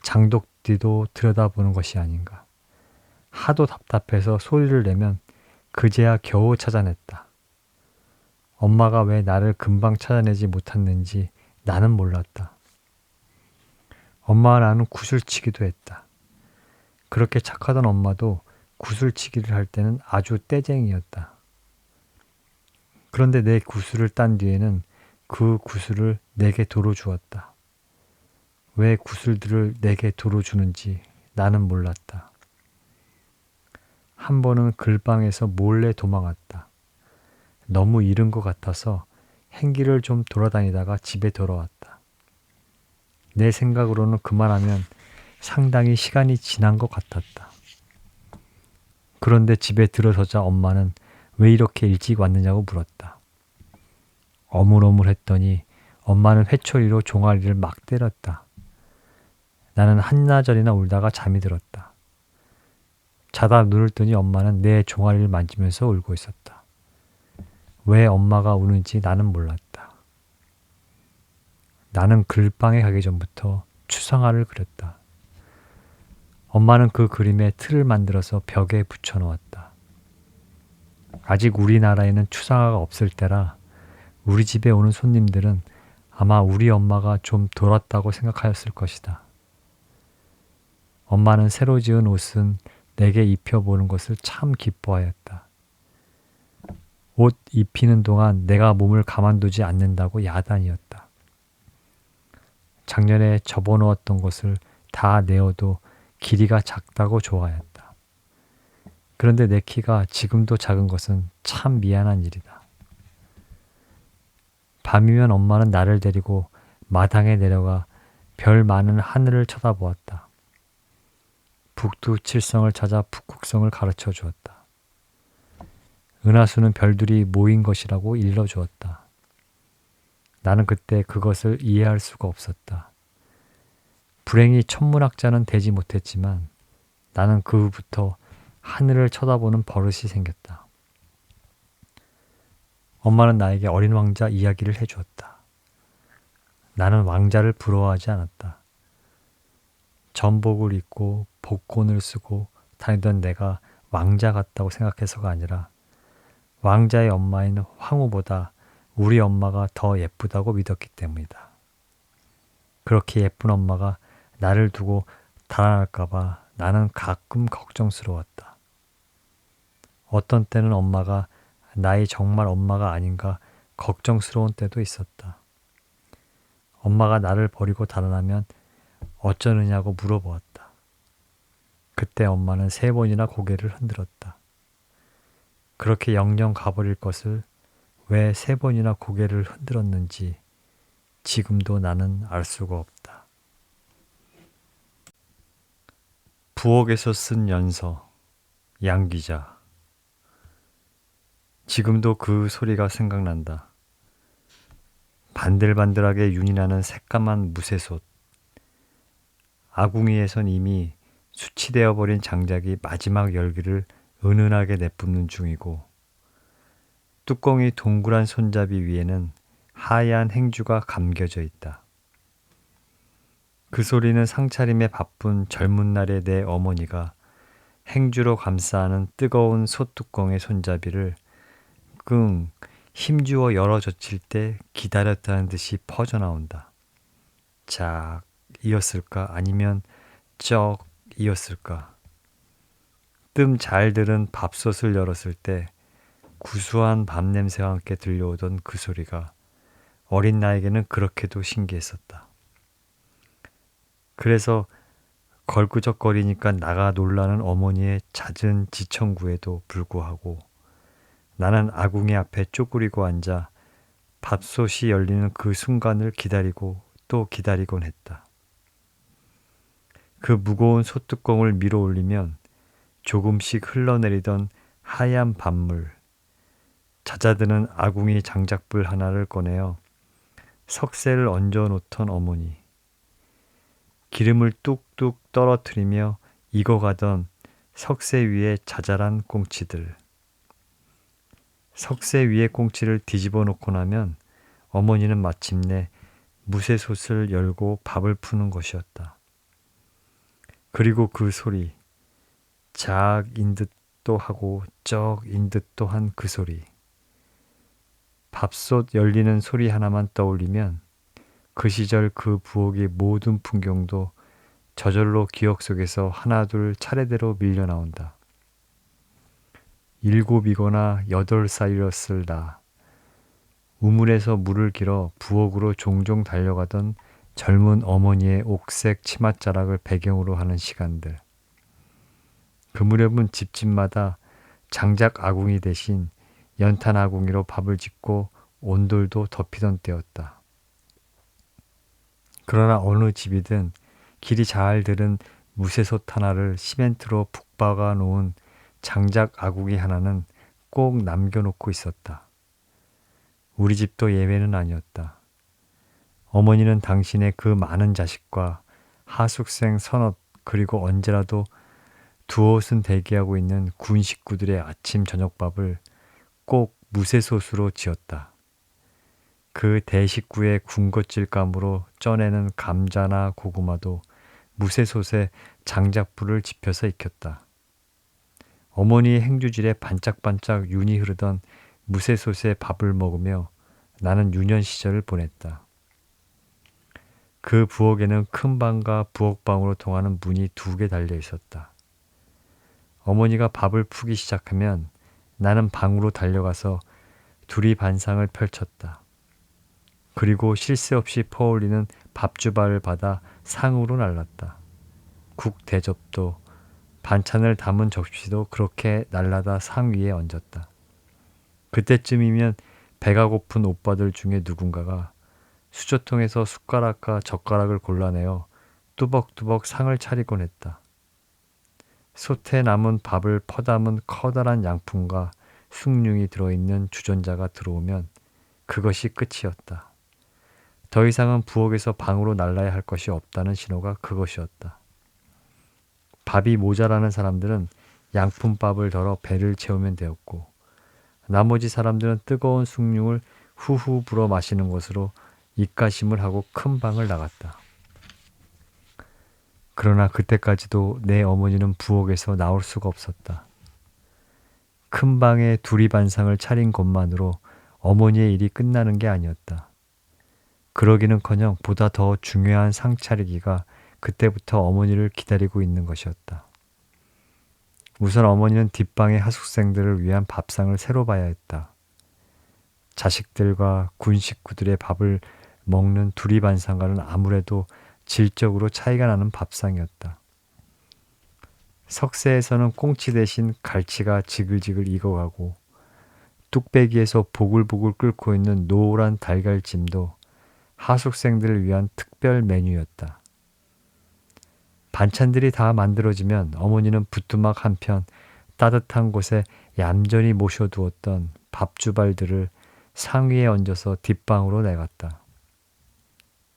S1: 장독디도 들여다보는 것이 아닌가. 하도 답답해서 소리를 내면 그제야 겨우 찾아냈다. 엄마가 왜 나를 금방 찾아내지 못했는지 나는 몰랐다. 엄마와 나는 구슬치기도 했다. 그렇게 착하던 엄마도 구슬치기를 할 때는 아주 떼쟁이였다. 그런데 내 구슬을 딴 뒤에는 그 구슬을 내게 도로 주었다. 왜 구슬들을 내게 도로 주는지 나는 몰랐다. 한 번은 글방에서 몰래 도망왔다. 너무 이른 것 같아서 행기를 좀 돌아다니다가 집에 돌아왔다. 내 생각으로는 그만하면 상당히 시간이 지난 것 같았다. 그런데 집에 들어서자 엄마는 왜 이렇게 일찍 왔느냐고 물었다. 어물어물했더니 엄마는 회초리로 종아리를 막 때렸다. 나는 한나절이나 울다가 잠이 들었다. 자다 눈을 뜨니 엄마는 내 종아리를 만지면서 울고 있었다. 왜 엄마가 우는지 나는 몰랐다. 나는 글방에 가기 전부터 추상화를 그렸다. 엄마는 그 그림에 틀을 만들어서 벽에 붙여놓았다. 아직 우리나라에는 추상화가 없을 때라 우리 집에 오는 손님들은 아마 우리 엄마가 좀 돌았다고 생각하였을 것이다. 엄마는 새로 지은 옷은 내게 입혀보는 것을 참 기뻐하였다. 옷 입히는 동안 내가 몸을 가만두지 않는다고 야단이었다. 작년에 접어놓았던 것을 다 내어도 길이가 작다고 좋아했다. 그런데 내 키가 지금도 작은 것은 참 미안한 일이다. 밤이면 엄마는 나를 데리고 마당에 내려가 별 많은 하늘을 쳐다보았다. 북두칠성을 찾아 북극성을 가르쳐 주었다. 은하수는 별들이 모인 것이라고 일러주었다. 나는 그때 그것을 이해할 수가 없었다. 불행히 천문학자는 되지 못했지만 나는 그 후부터 하늘을 쳐다보는 버릇이 생겼다. 엄마는 나에게 어린 왕자 이야기를 해주었다. 나는 왕자를 부러워하지 않았다. 전복을 입고 복곤을 쓰고 다니던 내가 왕자 같다고 생각해서가 아니라 왕자의 엄마인 황후보다 우리 엄마가 더 예쁘다고 믿었기 때문이다. 그렇게 예쁜 엄마가 나를 두고 달아날까봐 나는 가끔 걱정스러웠다. 어떤 때는 엄마가 나의 정말 엄마가 아닌가 걱정스러운 때도 있었다. 엄마가 나를 버리고 달아나면 어쩌느냐고 물어보았다. 그때 엄마는 3번이나 고개를 흔들었다. 그렇게 영영 가버릴 것을 왜 3번이나 고개를 흔들었는지 지금도 나는 알 수가 없다. 부엌에서 쓴 연서, 양기자. 지금도 그 소리가 생각난다. 반들반들하게 윤이 나는 새까만 무쇠솥. 아궁이에선 이미 수치되어 버린 장작이 마지막 열기를 은은하게 내뿜는 중이고 뚜껑이 동그란 손잡이 위에는 하얀 행주가 감겨져 있다. 그 소리는 상차림에 바쁜 젊은 날의 내 어머니가 행주로 감싸는 뜨거운 솥뚜껑의 손잡이를 끙 힘주어 열어젖힐 때 기다렸다는 듯이 퍼져나온다. 작 이었을까 아니면 쩍 이었을까. 뜸 잘 들은 밥솥을 열었을 때 구수한 밥 냄새와 함께 들려오던 그 소리가 어린 나에게는 그렇게도 신기했었다. 그래서 걸그적거리니까 나가 놀라는 어머니의 잦은 지청구에도 불구하고 나는 아궁이 앞에 쪼그리고 앉아 밥솥이 열리는 그 순간을 기다리고 또 기다리곤 했다. 그 무거운 솥뚜껑을 밀어 올리면 조금씩 흘러내리던 하얀 밤물, 잦아드는 아궁이 장작불 하나를 꺼내어 석쇠를 얹어 놓던 어머니, 기름을 뚝뚝 떨어뜨리며 익어가던 석쇠 위에 자잘한 꽁치들. 석쇠 위에 꽁치를 뒤집어 놓고 나면 어머니는 마침내 무쇠솥을 열고 밥을 푸는 것이었다. 그리고 그 소리, 작인 듯도 하고 쩍인 듯도 한 그 소리. 밥솥 열리는 소리 하나만 떠올리면 그 시절 그 부엌의 모든 풍경도 저절로 기억 속에서 하나둘 차례대로 밀려 나온다. 7이거나 8살이었을 나. 우물에서 물을 길어 부엌으로 종종 달려가던 젊은 어머니의 옥색 치맛자락을 배경으로 하는 시간들. 그 무렵은 집집마다 장작 아궁이 대신 연탄 아궁이로 밥을 짓고 온돌도 덮이던 때였다. 그러나 어느 집이든 길이 잘 들은 무쇠솥 하나를 시멘트로 푹 박아 놓은 장작 아궁이 하나는 꼭 남겨놓고 있었다. 우리 집도 예외는 아니었다. 어머니는 당신의 그 많은 자식과 하숙생 서너 그리고 언제라도 두옷은 대기하고 있는 군 식구들의 아침 저녁밥을 꼭 무쇠솥으로 지었다. 그 대식구의 군것질감으로 쪄내는 감자나 고구마도 무쇠솥에 장작불을 지펴서 익혔다. 어머니의 행주질에 반짝반짝 윤이 흐르던 무쇠솥에 밥을 먹으며 나는 유년 시절을 보냈다. 그 부엌에는 큰 방과 부엌방으로 통하는 문이 2개 달려 있었다. 어머니가 밥을 푸기 시작하면 나는 방으로 달려가서 두리반상을 펼쳤다. 그리고 쉴 새 없이 퍼올리는 밥주발을 받아 상으로 날랐다. 국 대접도 반찬을 담은 접시도 그렇게 날라다 상 위에 얹었다. 그때쯤이면 배가 고픈 오빠들 중에 누군가가 수저통에서 숟가락과 젓가락을 골라내어 뚜벅뚜벅 상을 차리곤 했다. 솥에 남은 밥을 퍼담은 커다란 양푼과 숭늉이 들어있는 주전자가 들어오면 그것이 끝이었다. 더 이상은 부엌에서 방으로 날라야 할 것이 없다는 신호가 그것이었다. 밥이 모자라는 사람들은 양푼밥을 덜어 배를 채우면 되었고 나머지 사람들은 뜨거운 숭늉을 후후 불어 마시는 것으로 입가심을 하고 큰 방을 나갔다. 그러나 그때까지도 내 어머니는 부엌에서 나올 수가 없었다. 큰 방에 두리반상을 차린 것만으로 어머니의 일이 끝나는 게 아니었다. 그러기는커녕 보다 더 중요한 상 차리기가 그때부터 어머니를 기다리고 있는 것이었다. 우선 어머니는 뒷방의 하숙생들을 위한 밥상을 새로 봐야 했다. 자식들과 군 식구들의 밥을 먹는 두리반상과는 아무래도 질적으로 차이가 나는 밥상이었다. 석쇠에서는 꽁치 대신 갈치가 지글지글 익어가고 뚝배기에서 보글보글 끓고 있는 노란 달걀찜도 하숙생들을 위한 특별 메뉴였다. 반찬들이 다 만들어지면 어머니는 부뚜막 한편 따뜻한 곳에 얌전히 모셔두었던 밥주발들을 상위에 얹어서 뒷방으로 내갔다.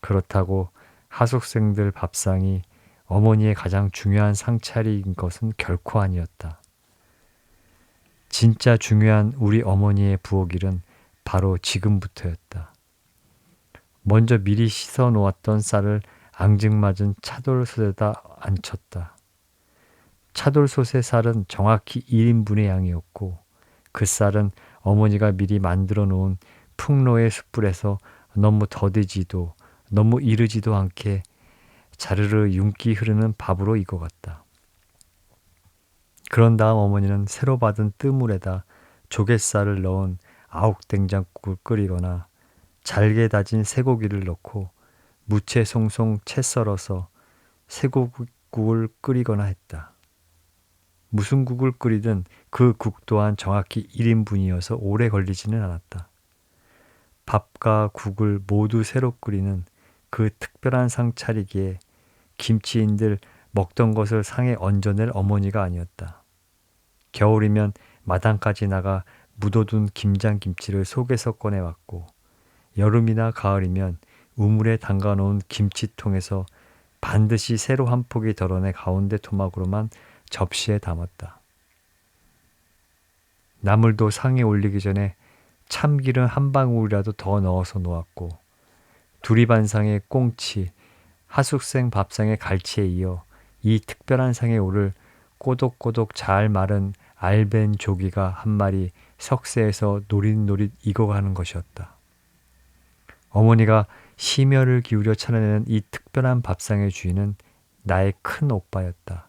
S1: 그렇다고 하숙생들 밥상이 어머니의 가장 중요한 상차리인 것은 결코 아니었다. 진짜 중요한 우리 어머니의 부엌일은 바로 지금부터였다. 먼저 미리 씻어 놓았던 쌀을 앙증맞은 차돌솥에다 앉혔다. 차돌솥의 쌀은 정확히 1인분의 양이었고 그 쌀은 어머니가 미리 만들어 놓은 풍로의 숯불에서 너무 더디지도 너무 이르지도 않게 자르르 윤기 흐르는 밥으로 익어갔다. 그런 다음 어머니는 새로 받은 뜨물에다 조갯살을 넣은 아욱된장국을 끓이거나 잘게 다진 쇠고기를 넣고 무채 송송 채 썰어서 쇠고기국을 끓이거나 했다. 무슨 국을 끓이든 그 국 또한 정확히 1인분이어서 오래 걸리지는 않았다. 밥과 국을 모두 새로 끓이는 그 특별한 상 차리기에 김치인들 먹던 것을 상에 얹어낼 어머니가 아니었다. 겨울이면 마당까지 나가 묻어둔 김장김치를 속에서 꺼내왔고, 여름이나 가을이면 우물에 담가놓은 김치통에서 반드시 새로 한 포기 덜어내 가운데 토막으로만 접시에 담았다. 나물도 상에 올리기 전에 참기름 한 방울이라도 더 넣어서 놓았고, 두리반상의 꽁치, 하숙생 밥상의 갈치에 이어 이 특별한 상에 오를 꼬독꼬독 잘 마른 알벤 조기가 한 마리 석쇠에서 노릿노릿 익어가는 것이었다. 어머니가 심혈을 기울여 차려내는 이 특별한 밥상의 주인은 나의 큰 오빠였다.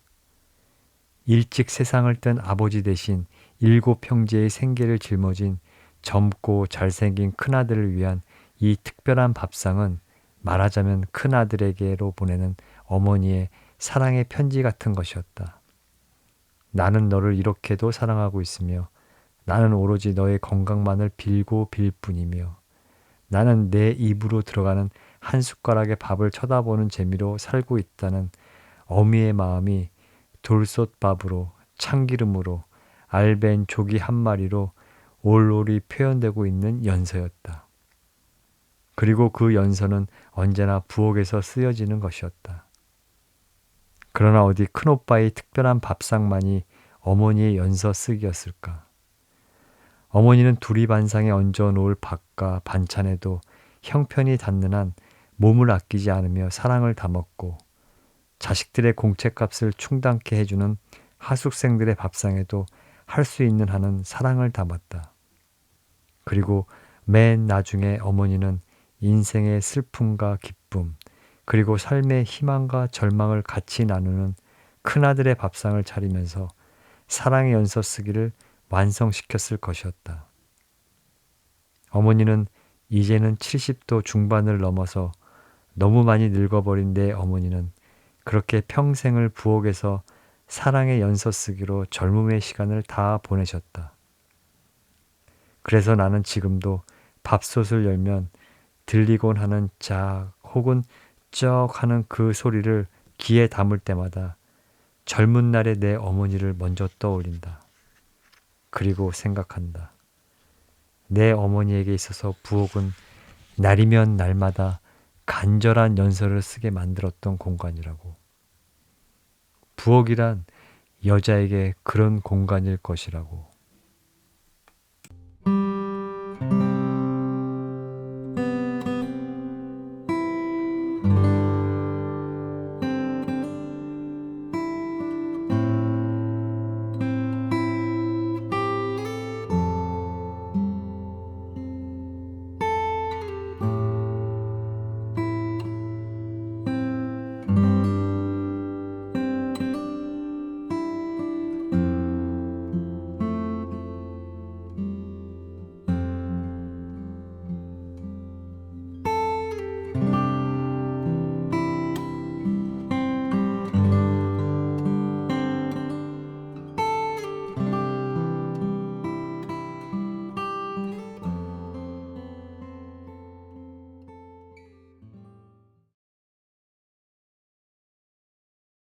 S1: 일찍 세상을 뜬 아버지 대신 7 형제의 생계를 짊어진 젊고 잘생긴 큰아들을 위한 이 특별한 밥상은 말하자면 큰아들에게로 보내는 어머니의 사랑의 편지 같은 것이었다. 나는 너를 이렇게도 사랑하고 있으며 나는 오로지 너의 건강만을 빌고 빌 뿐이며 나는 내 입으로 들어가는 한 숟가락의 밥을 쳐다보는 재미로 살고 있다는 어미의 마음이 돌솥밥으로 참기름으로 알벤 조기 한 마리로 올올이 표현되고 있는 연서였다. 그리고 그 연서는 언제나 부엌에서 쓰여지는 것이었다. 그러나 어디 큰오빠의 특별한 밥상만이 어머니의 연서 쓰기였을까? 어머니는 두리반상에 얹어 놓을 밥과 반찬에도 형편이 닿는 한 몸을 아끼지 않으며 사랑을 담았고, 자식들의 공책값을 충당케 해주는 하숙생들의 밥상에도 할 수 있는 한은 사랑을 담았다. 그리고 맨 나중에 어머니는 인생의 슬픔과 기쁨, 그리고 삶의 희망과 절망을 같이 나누는 큰아들의 밥상을 차리면서 사랑의 연서 쓰기를 완성시켰을 것이었다. 어머니는 이제는 70도 중반을 넘어서 너무 많이 늙어버린 내 어머니는 그렇게 평생을 부엌에서 사랑의 연서 쓰기로 젊음의 시간을 다 보내셨다. 그래서 나는 지금도 밥솥을 열면 들리곤 하는 짝 혹은 쩍 하는 그 소리를 귀에 담을 때마다 젊은 날의 내 어머니를 먼저 떠올린다. 그리고 생각한다. 내 어머니에게 있어서 부엌은 날이면 날마다 간절한 연서를 쓰게 만들었던 공간이라고. 부엌이란 여자에게 그런 공간일 것이라고.